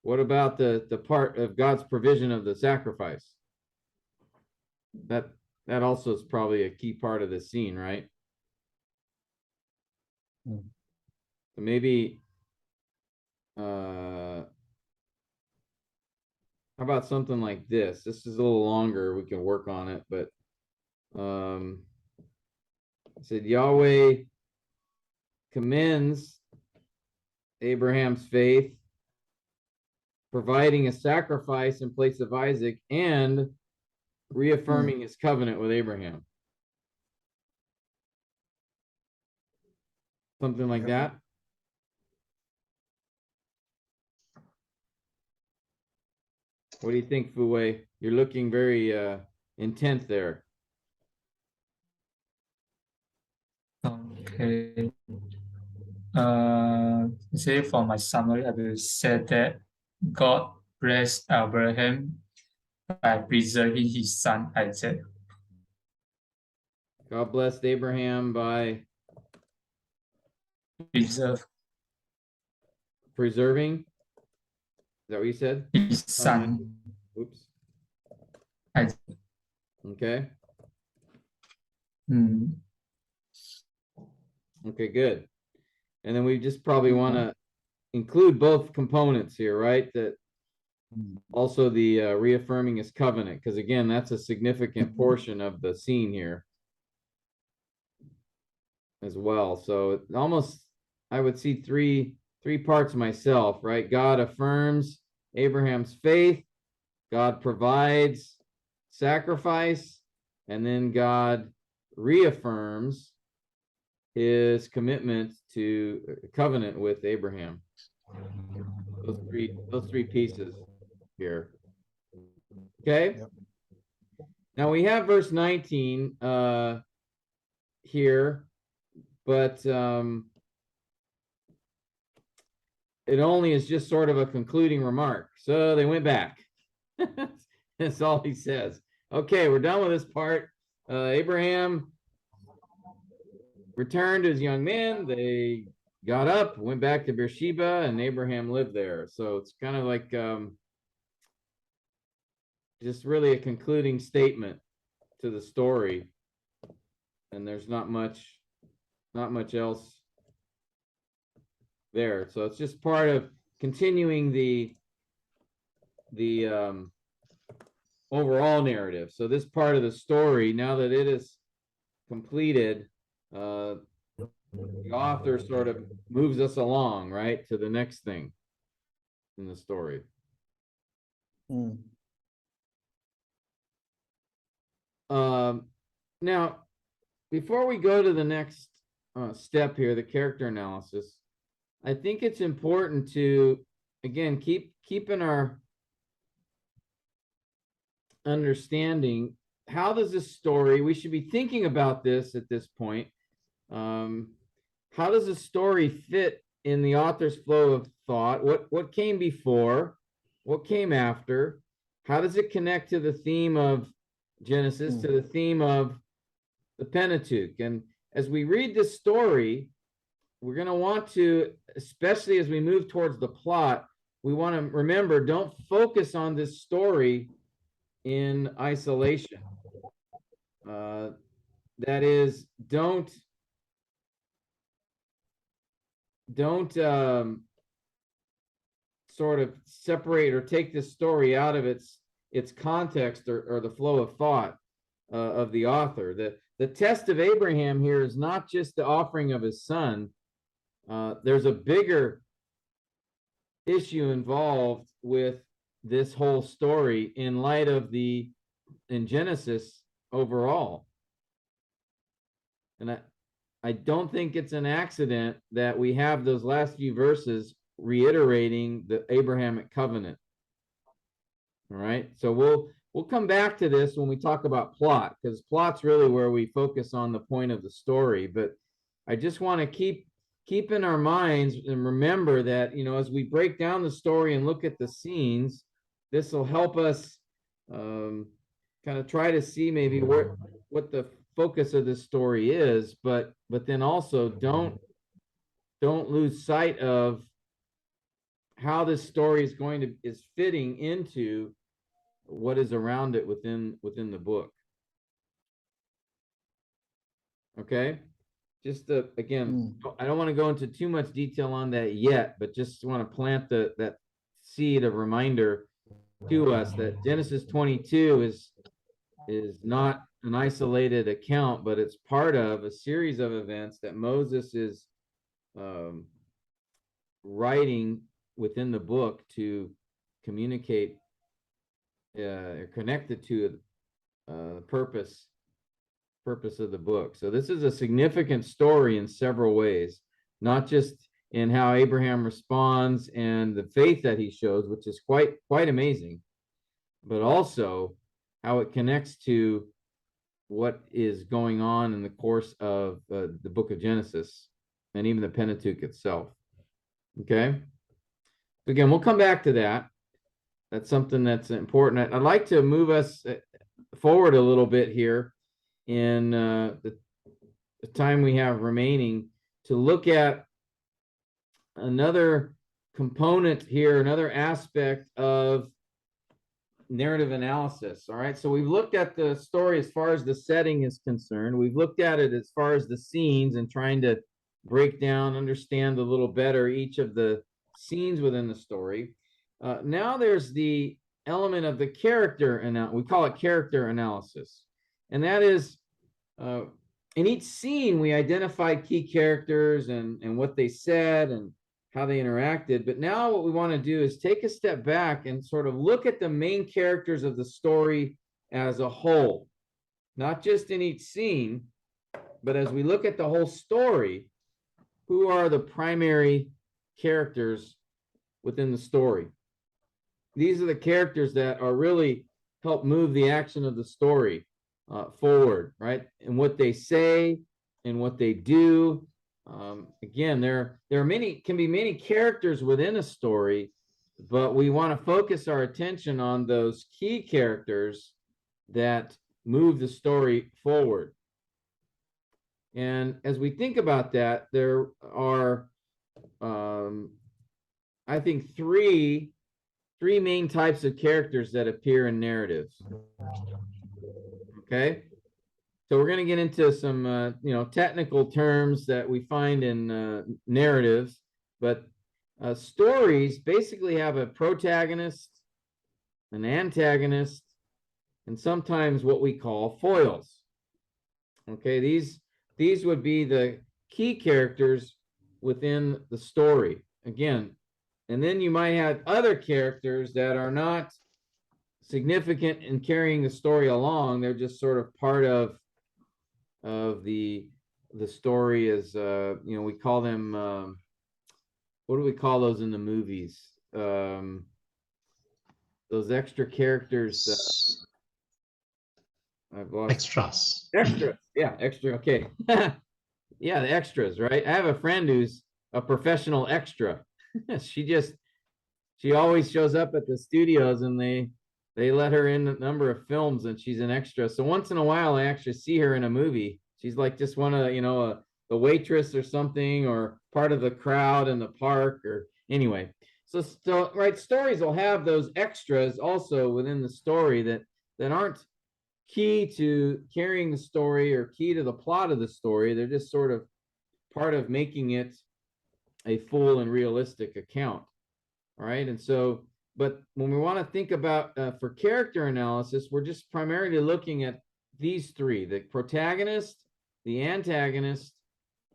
[SPEAKER 1] What about the part of God's provision of the sacrifice? That also is probably a key part of the scene, right?
[SPEAKER 3] Mm.
[SPEAKER 1] So maybe how about something like this? This is a little longer. We can work on it, but it said Yahweh commends Abraham's faith, providing a sacrifice in place of Isaac and reaffirming his covenant with Abraham. Something like that. What do you think, Fu Wei? You're looking very intent there.
[SPEAKER 7] Okay. Say for my summary, I will say that God blessed Abraham by preserving his son Isaac.
[SPEAKER 1] God blessed Abraham by preserving. Is that what you said?
[SPEAKER 7] His son.
[SPEAKER 1] Oops.
[SPEAKER 7] Isaac.
[SPEAKER 1] Okay.
[SPEAKER 7] Mm.
[SPEAKER 1] Okay, good. And then we just probably want to include both components here, right? That also the reaffirming his covenant, because again, that's a significant portion of the scene here as well. So almost, I would see three parts myself, right? God affirms Abraham's faith, God provides sacrifice, and then God reaffirms his commitment to covenant with Abraham. Those three pieces here. Okay.
[SPEAKER 3] Yep.
[SPEAKER 1] Now we have verse 19 here, but it only is just sort of a concluding remark. So they went back. That's all he says. Okay, we're done with this part. Abraham returned to his young men. They got up, went back to Beersheba, and Abraham lived there. So it's kind of like just really a concluding statement to the story. And there's not much else there. So it's just part of continuing the overall narrative. So this part of the story, now that it is completed, the author sort of moves us along, right, to the next thing in the story. Now, before we go to the next step here, the character analysis, I think it's important to, again, keep in our understanding, how does this story, we should be thinking about this at this point. How does the story fit in the author's flow of thought? What came before? What came after? How does it connect to the theme of Genesis, to the theme of the Pentateuch? And as we read this story, we're going to want to, especially as we move towards the plot, we want to remember, don't focus on this story in isolation. That is, don't sort of separate or take this story out of its its context or the flow of thought of the author. The test of Abraham here is not just the offering of his son. There's a bigger issue involved with this whole story in light of in Genesis overall. And I don't think it's an accident that we have those last few verses reiterating the Abrahamic covenant. All right, so we'll come back to this when we talk about plot, because plot's really where we focus on the point of the story. But I just want to keep in our minds and remember that, as we break down the story and look at the scenes, this will help us kind of try to see maybe what the focus of this story is, but then also don't lose sight of how this story is fitting into what is around it within the book. Okay, just again, I don't want to go into too much detail on that yet, but just want to plant that seed of reminder to us that Genesis 22 is not an isolated account, but it's part of a series of events that Moses is writing within the book to communicate or connect it to the purpose of the book. So this is a significant story in several ways, not just in how Abraham responds and the faith that he shows, which is quite amazing, but also how it connects to what is going on in the course of the book of Genesis and even the Pentateuch itself. Okay. Again, we'll come back to that. That's something that's important. I'd like to move us forward a little bit here in the time we have remaining to look at another component here, another aspect of narrative analysis. All right, so we've looked at the story as far as the setting is concerned. We've looked at it as far as the scenes and trying to break down, understand a little better each of the scenes within the story. Now there's the element of the character, and we call it character analysis. And that is, in each scene, we identify key characters and what they said and how they interacted. But now what we want to do is take a step back and sort of look at the main characters of the story as a whole, not just in each scene, but as we look at the whole story, who are the primary characters within the story? These are the characters that are really help move the action of the story forward, right? And what they say and what they do. Again, there can be many characters within a story, but we want to focus our attention on those key characters that move the story forward. And as we think about that, there are, I think, three main types of characters that appear in narratives. Okay, so we're going to get into some technical terms that we find in narratives, but stories basically have a protagonist, an antagonist, and sometimes what we call foils. Okay, these would be the key characters within the story. Again, and then you might have other characters that are not significant in carrying the story along. They're just sort of part of the story. As we call them, what do we call those in the movies? Those extra characters. I've lost
[SPEAKER 2] Extras.
[SPEAKER 1] Yeah, extra. Okay. Yeah, the extras, right? I have a friend who's a professional extra. She always shows up at the studios, and they let her in a number of films, and she's an extra. So once in a while, I actually see her in a movie. She's like just one of the waitress or something, or part of the crowd in the park, or anyway. So right, stories will have those extras also within the story that aren't key to carrying the story or key to the plot of the story. They're just sort of part of making it a full and realistic account. All right, and so but when we want to think about for character analysis, we're just primarily looking at these three: the protagonist, the antagonist,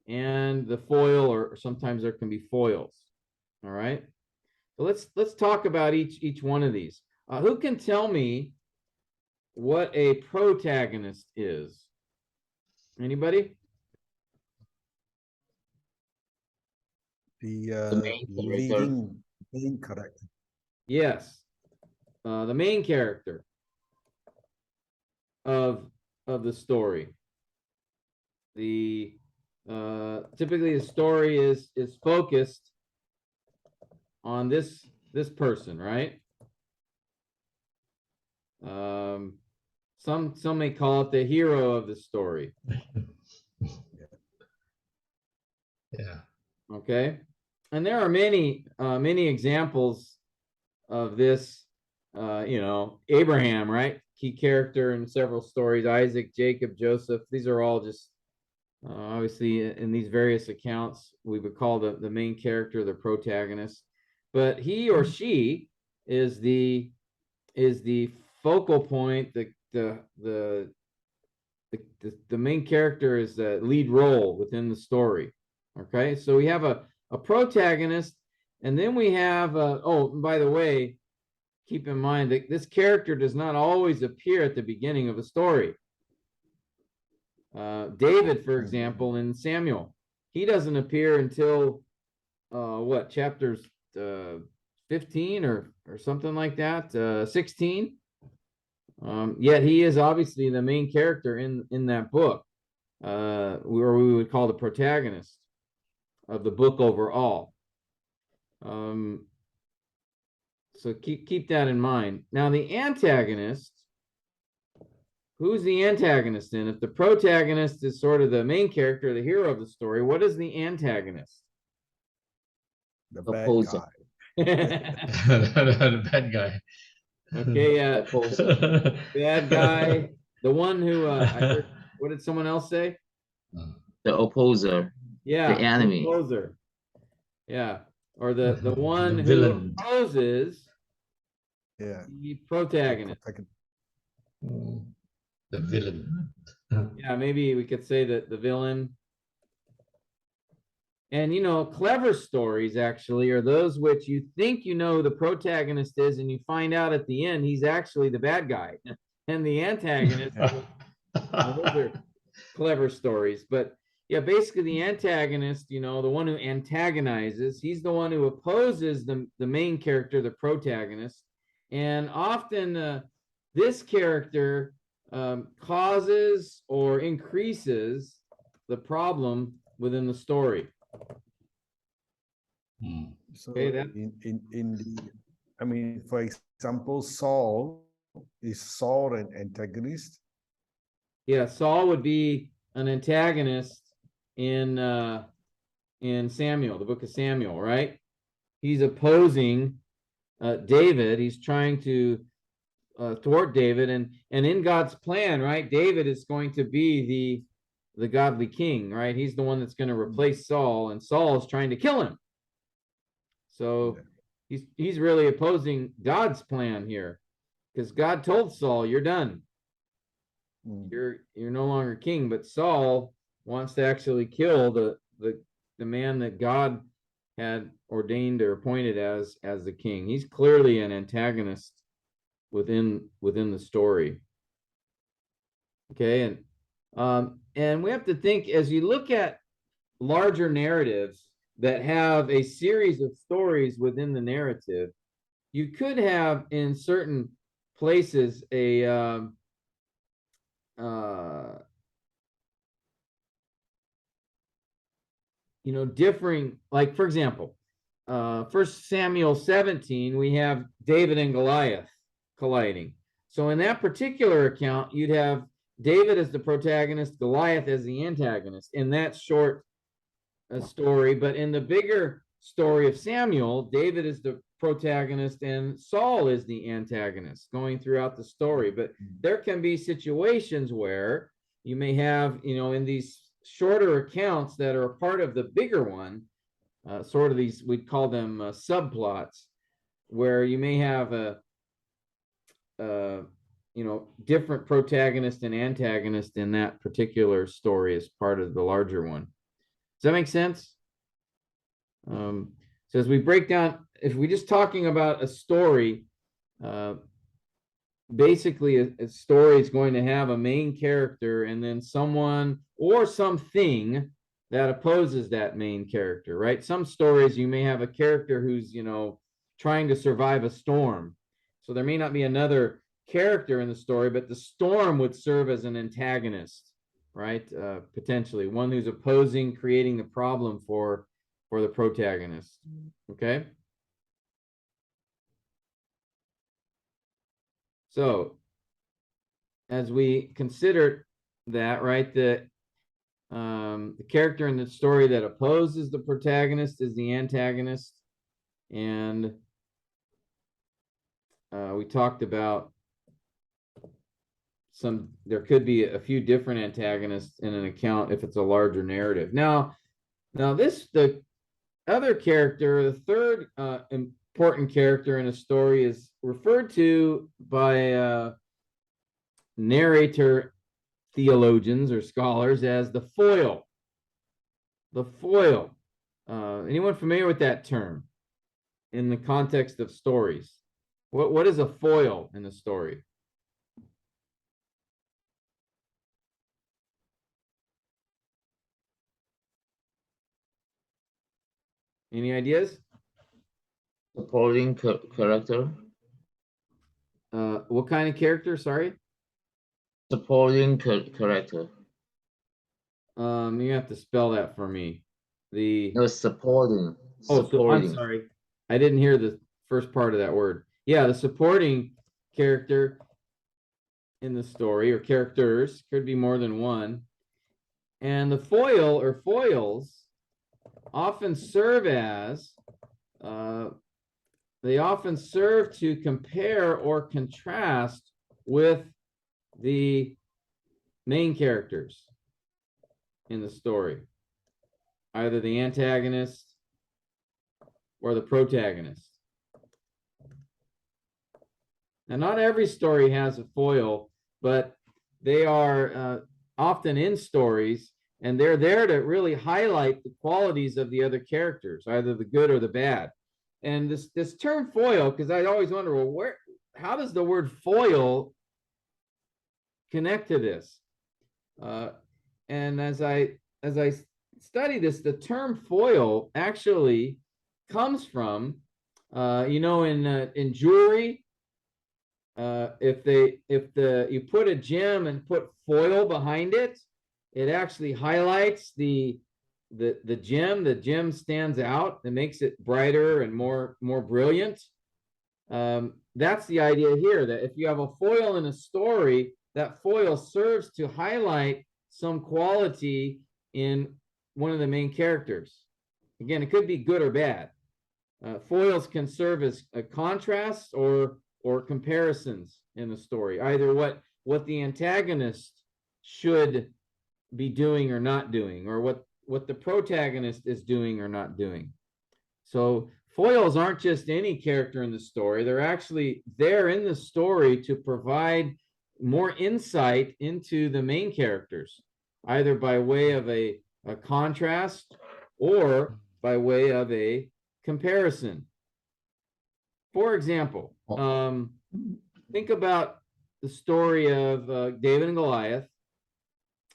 [SPEAKER 1] and the foil, or sometimes there can be foils. All right. So let's talk about each one of these. Who can tell me what a protagonist is? Anybody?
[SPEAKER 3] The
[SPEAKER 8] main character.
[SPEAKER 3] leading main character.
[SPEAKER 1] Yes. The main character of the story. The typically the story is focused on this person, right? Some may call it the hero of the story.
[SPEAKER 2] Yeah.
[SPEAKER 1] Okay, and there are many examples of this. Abraham, right? Key character in several stories. Isaac, Jacob, Joseph. These are all just obviously in these various accounts we would call the main character the protagonist, but he or she is the focal point. The main character is the lead role within the story. Okay, so we have a protagonist, and then we have oh, by the way, keep in mind that this character does not always appear at the beginning of a story. David, for example, in Samuel, he doesn't appear until what, chapters 15 or something like that, 16. Yet he is obviously the main character in that book, where we would call the protagonist of the book overall. So keep that in mind. Now the antagonist. Who's the antagonist in? If the protagonist is sort of the main character, the hero of the story, what is the antagonist?
[SPEAKER 3] The bad
[SPEAKER 8] Opposer.
[SPEAKER 3] guy.
[SPEAKER 2] The bad guy.
[SPEAKER 1] Okay,
[SPEAKER 8] Opposer.
[SPEAKER 1] bad guy, the one who I heard, what did someone else say?
[SPEAKER 8] The opposer.
[SPEAKER 1] Yeah,
[SPEAKER 8] The enemy.
[SPEAKER 1] opposer. Yeah, or the one
[SPEAKER 2] The
[SPEAKER 1] who
[SPEAKER 2] villain.
[SPEAKER 1] opposes
[SPEAKER 3] Yeah.
[SPEAKER 1] the protagonist.
[SPEAKER 2] The villain.
[SPEAKER 1] Yeah, maybe we could say that the villain. And clever stories actually are those which you think you know who the protagonist is, and you find out at the end he's actually the bad guy and the antagonist. Those are clever stories. But yeah, basically the antagonist, the one who antagonizes, he's the one who opposes the main character, the protagonist. And often this character causes or increases the problem within the story.
[SPEAKER 3] So
[SPEAKER 1] Okay, that-
[SPEAKER 3] in the, I mean, for example, Saul, is Saul an antagonist?
[SPEAKER 1] Yeah, Saul would be an antagonist in Samuel, the book of Samuel, right? He's opposing David. He's trying to thwart David, and in God's plan, right? David is going to be the godly king, right? He's the one that's going to replace Saul, and Saul is trying to kill him. So he's really opposing God's plan here, because God told Saul, "You're done. You're no longer king." But Saul wants to actually kill the man that God had ordained or appointed as the king. He's clearly an antagonist within the story. Okay, and we have to think, as you look at larger narratives that have a series of stories within the narrative, you could have in certain places a differing, like for example, 1 Samuel 17, we have David and Goliath colliding. So in that particular account, you'd have David as the protagonist, Goliath as the antagonist in that short story. But in the bigger story of Samuel, David is the protagonist and Saul is the antagonist going throughout the story. But there can be situations where you may have, in these shorter accounts that are a part of the bigger one, sort of these, we'd call them subplots. where you may have different protagonist and antagonist in that particular story as part of the larger one. Does that make sense? So as we break down, if we're just talking about a story, basically a story is going to have a main character and then someone or something that opposes that main character, right? Some stories you may have a character who's, trying to survive a storm. So there may not be another character in the story, but the storm would serve as an antagonist, right? Potentially one who's opposing, creating the problem for the protagonist. Okay. So as we consider that, right, the character in the story that opposes the protagonist is the antagonist. And we talked about there could be a few different antagonists in an account if it's a larger narrative. Now the other character, the third important character in a story, is referred to by narrator theologians or scholars as the foil. The foil. Anyone familiar with that term in the context of stories? What is a foil in a story? Any ideas?
[SPEAKER 8] Supporting character.
[SPEAKER 1] What kind of character? Sorry.
[SPEAKER 8] Supporting character.
[SPEAKER 1] You have to spell that for me.
[SPEAKER 8] No, supporting.
[SPEAKER 1] Oh,
[SPEAKER 8] supporting.
[SPEAKER 1] I'm sorry. I didn't hear the first part of that word. Yeah, the supporting character in the story, or characters, could be more than one. And the foil or foils often serve as, they often serve to compare or contrast with the main characters in the story, either the antagonist or the protagonist. Now, not every story has a foil, but they are often in stories, and they're there to really highlight the qualities of the other characters, either the good or the bad. And this term foil, because I always wonder, well, how does the word foil connect to this? And as I study this, the term foil actually comes from, in jewelry, if you put a gem and put foil behind it, it actually highlights the gem. The gem stands out and makes it brighter and more brilliant. That's the idea here, that if you have a foil in a story, that foil serves to highlight some quality in one of the main characters. Again, it could be good or bad. Foils can serve as a contrast or comparisons in the story, either what the antagonist should be doing or not doing, or what the protagonist is doing or not doing. So foils aren't just any character in the story. They're actually there in the story to provide more insight into the main characters, either by way of a contrast or by way of a comparison. For example, think about the story of David and Goliath.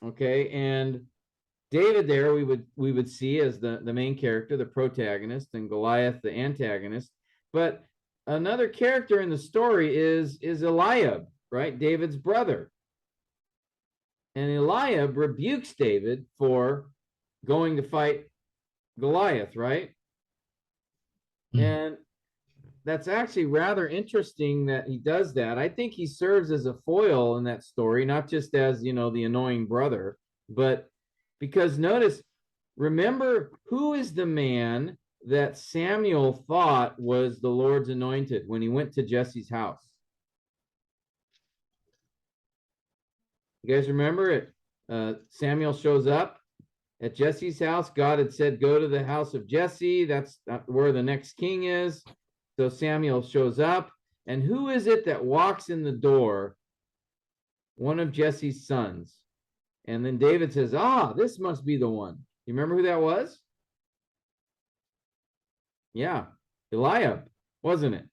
[SPEAKER 1] Okay, and David there we would see as the main character, the protagonist, and Goliath the antagonist. But another character in the story is Eliab, right? David's brother. And Eliab rebukes David for going to fight Goliath, right? And that's actually rather interesting that he does that. I think he serves as a foil in that story, not just as, the annoying brother, but because remember, who is the man that Samuel thought was the Lord's anointed when he went to Jesse's house? You guys remember it? Samuel shows up at Jesse's house. God had said, go to the house of Jesse. That's where the next king is. So Samuel shows up, and who is it that walks in the door? One of Jesse's sons. And then David says, ah, this must be the one. You remember who that was? Yeah, Eliab, wasn't it?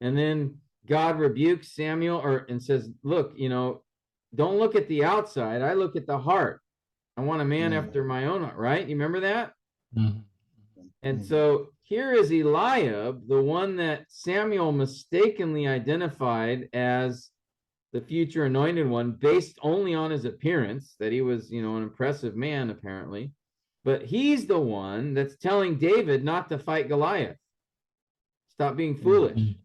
[SPEAKER 1] And then God rebukes Samuel and says, look, don't look at the outside. I look at the heart. I want a man after my own heart, right? You remember that? And so here is Eliab, the one that Samuel mistakenly identified as the future anointed one based only on his appearance, that he was, an impressive man, apparently. But he's the one that's telling David not to fight Goliath. Stop being foolish,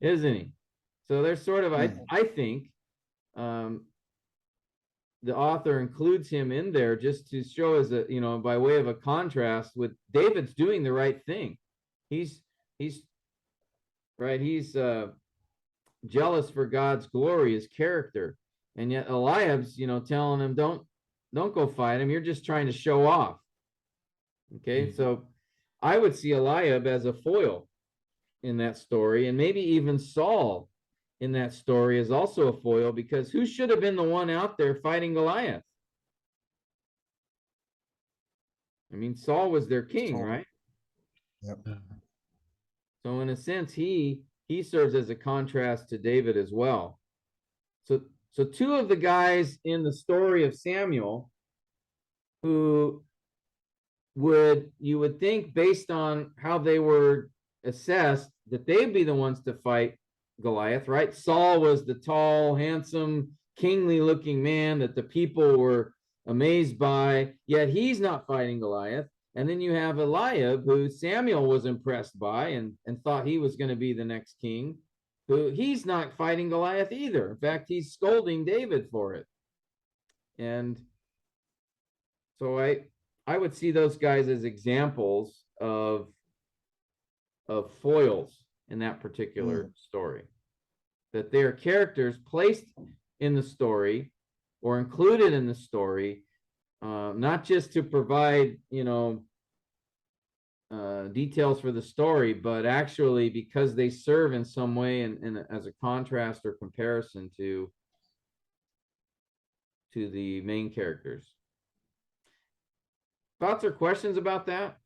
[SPEAKER 1] isn't he? So there's sort of, I think, the author includes him in there just to show as a, by way of a contrast with David's doing the right thing. He's right. He's jealous for God's glory, his character. And yet Eliab's, telling him, don't go fight him. You're just trying to show off. Okay. So I would see Eliab as a foil in that story, and maybe even Saul in that story is also a foil, because who should have been the one out there fighting Goliath? I mean, Saul was their king, right?
[SPEAKER 3] Yep.
[SPEAKER 1] So in a sense, he serves as a contrast to David as well. So two of the guys in the story of Samuel who you would think, based on how they were assessed, that they'd be the ones to fight Goliath, right? Saul was the tall, handsome, kingly looking man that the people were amazed by, yet he's not fighting Goliath. And then you have Eliab, who Samuel was impressed by and thought he was going to be the next king, who he's not fighting Goliath either. In fact, he's scolding David for it. And so I would see those guys as examples of foils in that particular story, that they are characters placed in the story or included in the story, not just to provide, details for the story, but actually because they serve in some way and as a contrast or comparison to the main characters. Thoughts or questions about that?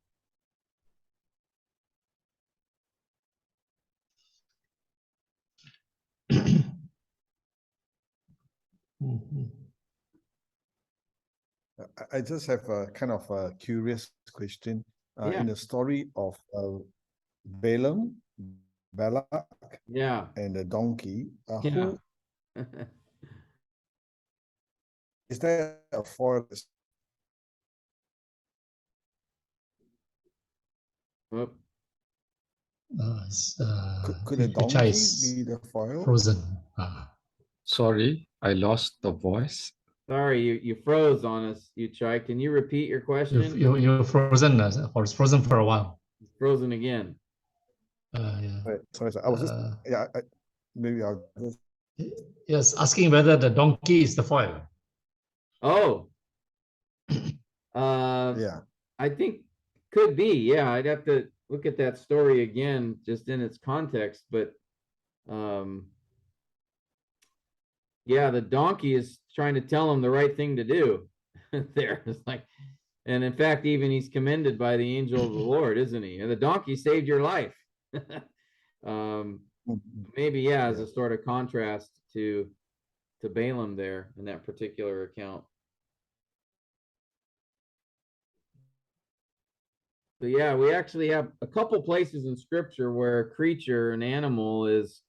[SPEAKER 3] I just have a kind of a curious question.
[SPEAKER 1] Yeah.
[SPEAKER 3] In the story of Balaam, Balak, and the donkey, who is there a foil?
[SPEAKER 1] Well,
[SPEAKER 3] could a donkey be the foil?
[SPEAKER 2] Frozen.
[SPEAKER 6] Sorry, I lost the voice.
[SPEAKER 1] Sorry, you froze on us, Chai. Can you repeat your question?
[SPEAKER 2] You're frozen. It's frozen for a while.
[SPEAKER 1] Frozen again.
[SPEAKER 2] Yeah.
[SPEAKER 3] Right, sorry, I was just maybe I'll just...
[SPEAKER 2] Yes, asking whether the donkey is the foil.
[SPEAKER 1] Oh.
[SPEAKER 3] yeah.
[SPEAKER 1] I think could be. Yeah, I'd have to look at that story again, just in its context. But yeah, the donkey is trying to tell him the right thing to do. There, it's like, and in fact, even he's commended by the angel of the Lord, isn't he? And the donkey saved your life. Maybe as a sort of contrast to Balaam there in that particular account. But yeah, we actually have a couple places in scripture where a creature, an animal, is,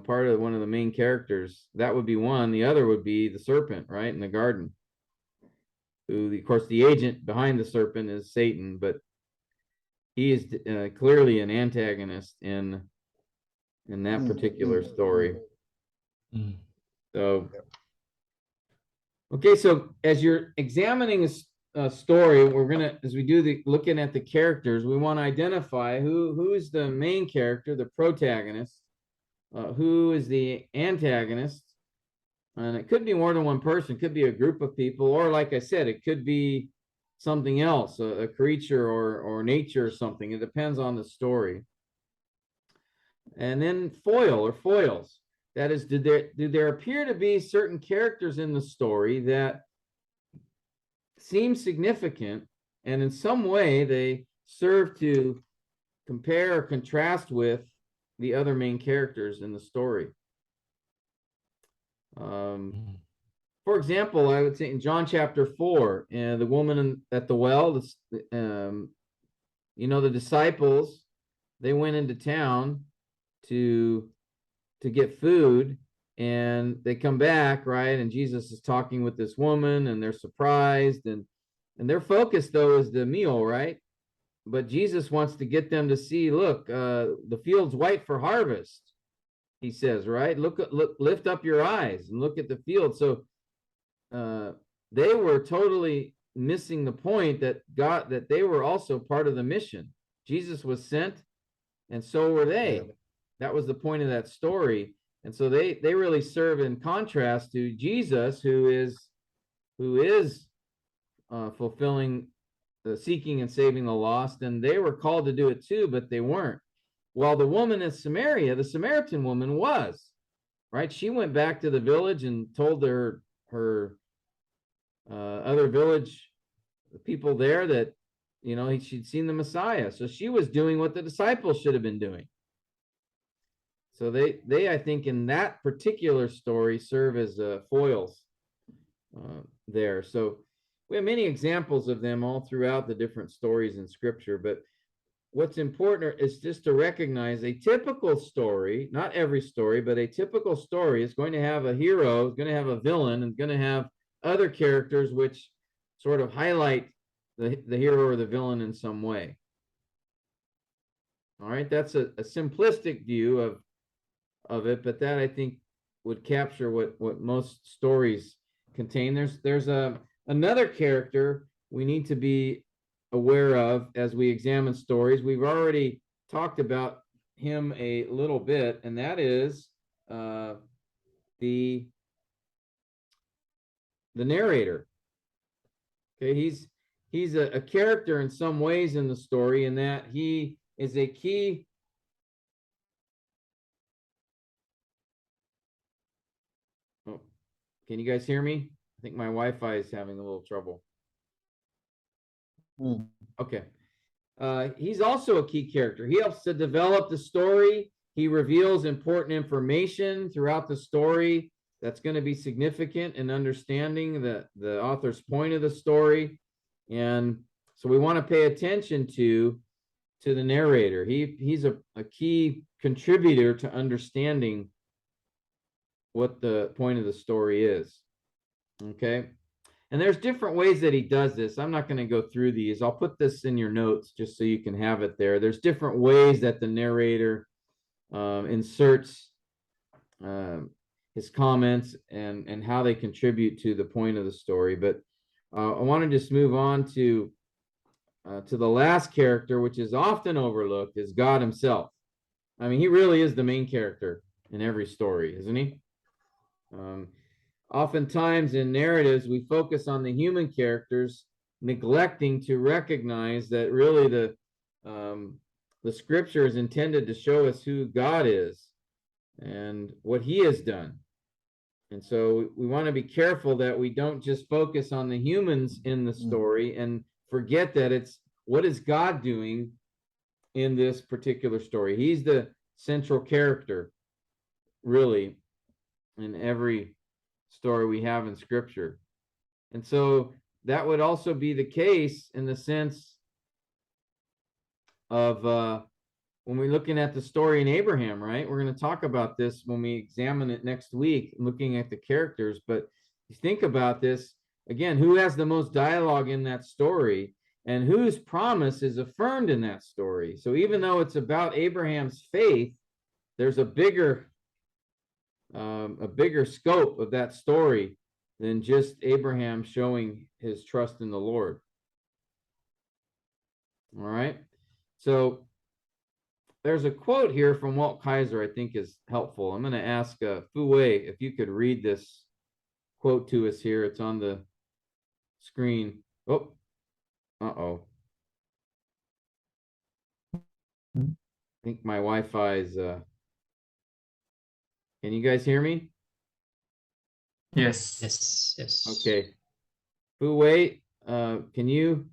[SPEAKER 1] part of one of the main characters. That would be one. The other would be the serpent, right, in the garden. Who, of course, the agent behind the serpent is Satan, but he is clearly an antagonist in that particular story. So, okay, so as you're examining a story, we're gonna, as we do looking at the characters, we want to identify who is the main character, the protagonist, who is the antagonist, and it could be more than one person. It could be a group of people, or like I said, it could be something else, a creature or nature or something. It depends on the story. And then foil or foils. That is, did there appear to be certain characters in the story that seem significant, and in some way they serve to compare or contrast with the other main characters in the story? For example, I would say in John chapter 4, the woman at the well, the disciples, they went into town to get food, and they come back, right? And Jesus is talking with this woman, and they're surprised, and their focus though is the meal, right? But Jesus wants to get them to see, look, the field's white for harvest, he says, right? Look, lift up your eyes and look at the field. So they were totally missing the point that they were also part of the mission. Jesus was sent, and so were they. Yeah. That was the point of that story. And so they really serve in contrast to Jesus, who is fulfilling the seeking and saving the lost, and they were called to do it too, but they weren't. While the woman in Samaria, the Samaritan woman, was, right? She went back to the village and told her other village people there that, she'd seen the Messiah. So she was doing what the disciples should have been doing. So they I think in that particular story serve as foils there. So we have many examples of them all throughout the different stories in Scripture, but what's important is just to recognize a typical story, not every story, but a typical story is going to have a hero, is going to have a villain, and going to have other characters which sort of highlight the hero or the villain in some way. All right, that's a simplistic view of it, but that I think would capture what most stories contain. There's another character we need to be aware of as we examine stories. We've already talked about him a little bit, and that is the narrator. Okay, he's a character in some ways in the story, in that he is a key Can you guys hear me? I think my Wi-Fi is having a little trouble. Okay. He's also a key character. He helps to develop the story. He reveals important information throughout the story that's going to be significant in understanding the author's point of the story. And so we want to pay attention to the narrator. He's a key contributor to understanding what the point of the story is. Okay. And there's different ways that he does this. I'm not going to go through these. I'll put this in your notes just so you can have it there. There's different ways that the narrator inserts his comments and how they contribute to the point of the story. But I want to just move on to the last character, which is often overlooked, is God himself. I mean, he really is the main character in every story, isn't he? Oftentimes in narratives, we focus on the human characters, neglecting to recognize that really the scripture is intended to show us who God is and what he has done. And so we want to be careful that we don't just focus on the humans in the story and forget that it's what is God doing in this particular story. He's the central character, really, in every story we have in Scripture. And so that would also be the case in the sense of when we're looking at the story in Abraham, right? We're going to talk about this when we examine it next week, looking at the characters. But you think about this, again, who has the most dialogue in that story and whose promise is affirmed in that story? So even though it's about Abraham's faith, there's a bigger scope of that story than just Abraham showing his trust in the Lord. All right. So there's a quote here from Walt Kaiser I think is helpful. I'm going to ask Fu Wei if you could read this quote to us here. It's on the screen. Oh, uh-oh. I think my Wi-Fi is Can you guys hear me?
[SPEAKER 7] Yes.
[SPEAKER 2] Yes, yes.
[SPEAKER 1] Okay. Fu Wei, can you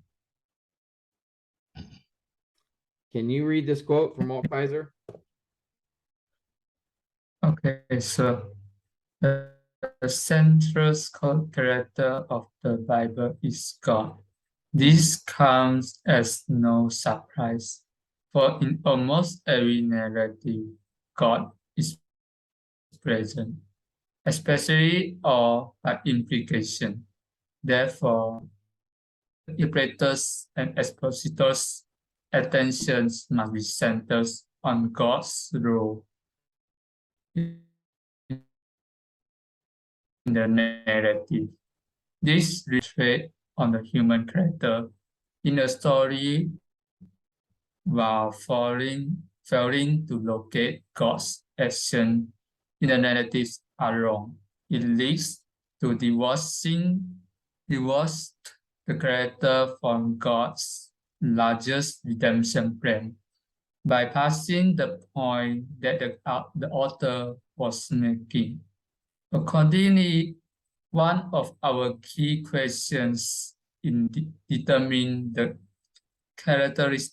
[SPEAKER 1] read this quote from Walt Kaiser?
[SPEAKER 7] Okay, so the central character of the Bible is God. This comes as no surprise, for in almost every narrative, God is present, especially or by implication. Therefore, interpreters and expositors' attentions must be centered on God's role in the narrative. This reflects on the human character in a story while failing to locate God's action in the narratives are wrong. It leads to divorce the character from God's largest redemption plan, bypassing the point that the author was making. Accordingly, one of our key questions in determining the characterizations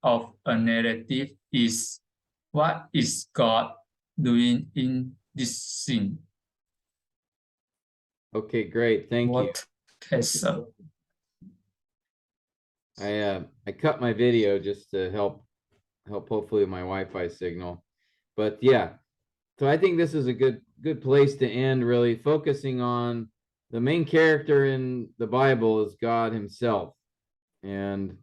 [SPEAKER 7] of a narrative is, what is God doing in this scene?
[SPEAKER 1] Okay, great. Thank you.
[SPEAKER 7] What has
[SPEAKER 1] I cut my video just to help hopefully my Wi-Fi signal. But yeah, so I think this is a good place to end, really focusing on the main character in the Bible is God himself. And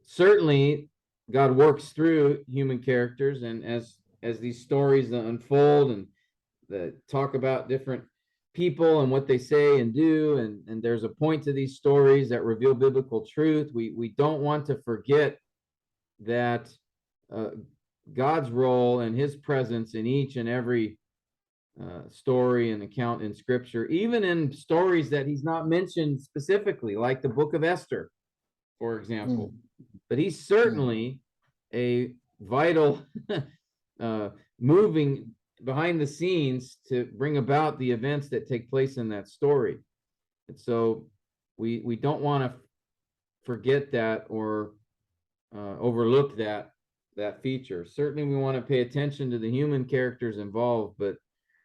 [SPEAKER 1] certainly God works through human characters, and as these stories unfold and that talk about different people and what they say and do, and there's a point to these stories that reveal biblical truth. We don't want to forget that God's role and his presence in each and every story and account in scripture, even in stories that he's not mentioned specifically, like the book of Esther, for example. But he's certainly a vital moving behind the scenes to bring about the events that take place in that story. And so we don't want to forget that or overlook that feature. Certainly we want to pay attention to the human characters involved, but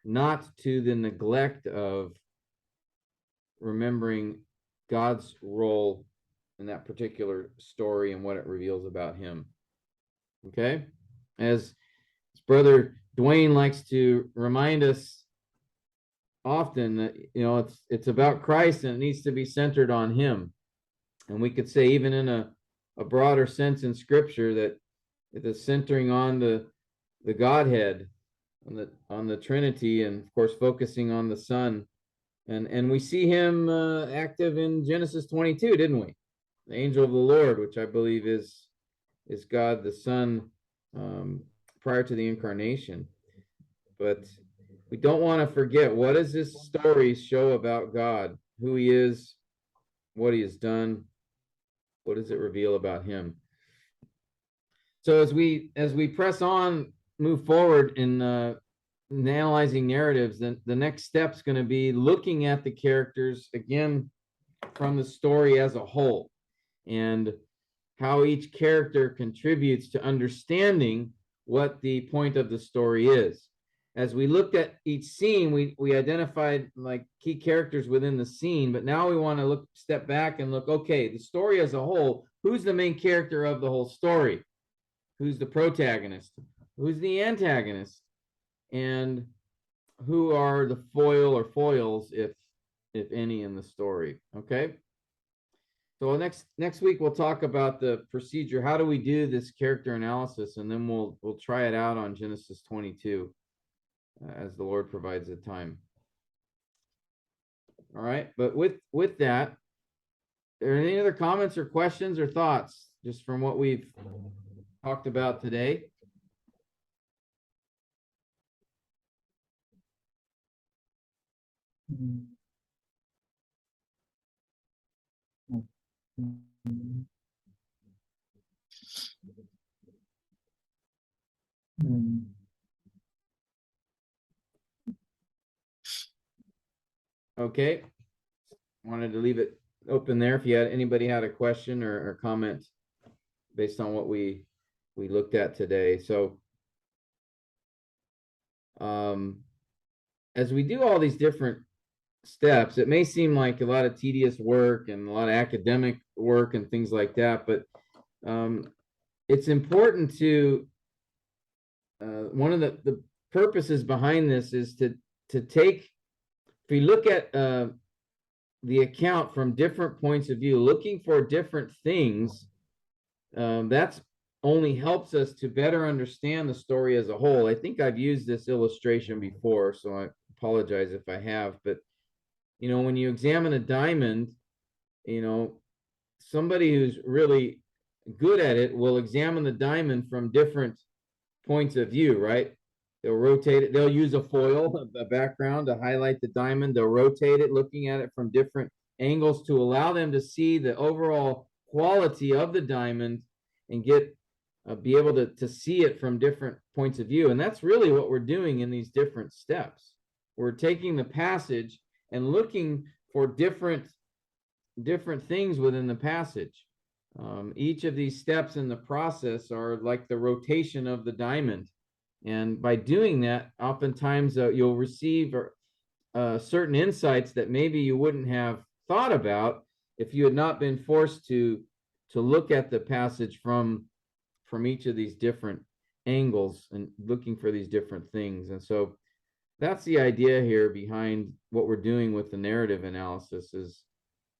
[SPEAKER 1] not to the neglect of remembering God's role in that particular story and what it reveals about him. Okay? As Brother Dwayne likes to remind us often, that it's about Christ and it needs to be centered on him. And we could say, even in a broader sense in scripture, that the centering on the Godhead, on the Trinity, and of course focusing on the Son. And we see him active in Genesis 22, didn't we? The angel of the Lord, which I believe is God the Son prior to the incarnation. But we don't want to forget, what does this story show about God, who he is, what he has done, what does it reveal about him? So as we press on, move forward in analyzing narratives, then the next step is going to be looking at the characters again from the story as a whole, and how each character contributes to understanding what the point of the story is. As we looked at each scene, we identified like key characters within the scene, but now we want to step back and look, okay, the story as a whole, who's the main character of the whole story? Who's the protagonist? Who's the antagonist? And who are the foil or foils, if any, in the story? Okay. So next week we'll talk about the procedure. How do we do this character analysis? And then we'll try it out on Genesis 22 as the Lord provides the time. All right. But with that, are there any other comments or questions or thoughts just from what we've talked about today?
[SPEAKER 7] Mm.
[SPEAKER 1] Okay. Wanted to leave it open there if anybody had a question or comment based on what we looked at today. So as we do all these different steps, it may seem like a lot of tedious work and a lot of academic work and things like that, but it's important to one of the purposes behind this is to take, if we look at the account from different points of view, looking for different things, that's only helps us to better understand the story as a whole. I think I've used this illustration before, so I apologize if I have, but you know, when you examine a diamond, you know, somebody who's really good at it will examine the diamond from different points of view, right? They'll rotate it, they'll use a foil, a background to highlight the diamond, they'll rotate it, looking at it from different angles to allow them to see the overall quality of the diamond and be able to see it from different points of view. And that's really what we're doing in these different steps. We're taking the passage and looking for different things within the passage. Each of these steps in the process are like the rotation of the diamond. And by doing that, oftentimes you'll receive certain insights that maybe you wouldn't have thought about if you had not been forced to look at the passage from each of these different angles and looking for these different things. And so that's the idea here behind what we're doing with the narrative analysis, is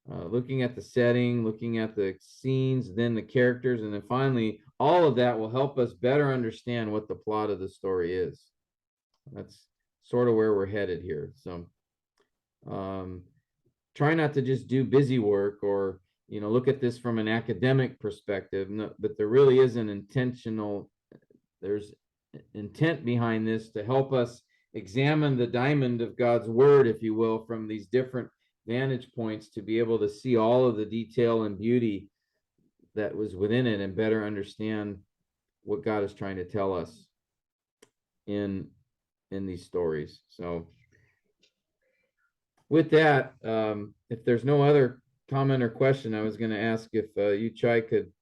[SPEAKER 1] looking at the setting, looking at the scenes, then the characters, and then finally all of that will help us better understand what the plot of the story is. That's sort of where we're headed here. So try not to just do busy work or, you know, look at this from an academic perspective, but there really is there's intent behind this to help us examine the diamond of God's word, if you will, from these different vantage points, to be able to see all of the detail and beauty that was within it and better understand what God is trying to tell us in these stories. So with that, if there's no other comment or question, I was going to ask if you, Chai, could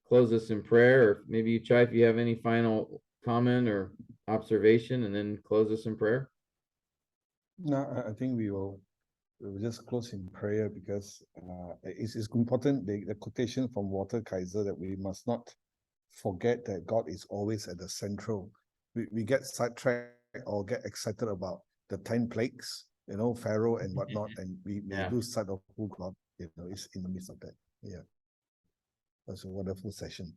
[SPEAKER 1] close us in prayer, or maybe you, Chai, if you have any final comment or observation, and then close us in prayer.
[SPEAKER 3] No, I think we'll just close in prayer, because it's important, the quotation from Walter Kaiser, that we must not forget that God is always at the central. We get sidetracked or get excited about the 10 plagues, you know, Pharaoh and whatnot, and we lose sight of who God, you know, is in the midst of that. Yeah. That's a wonderful session.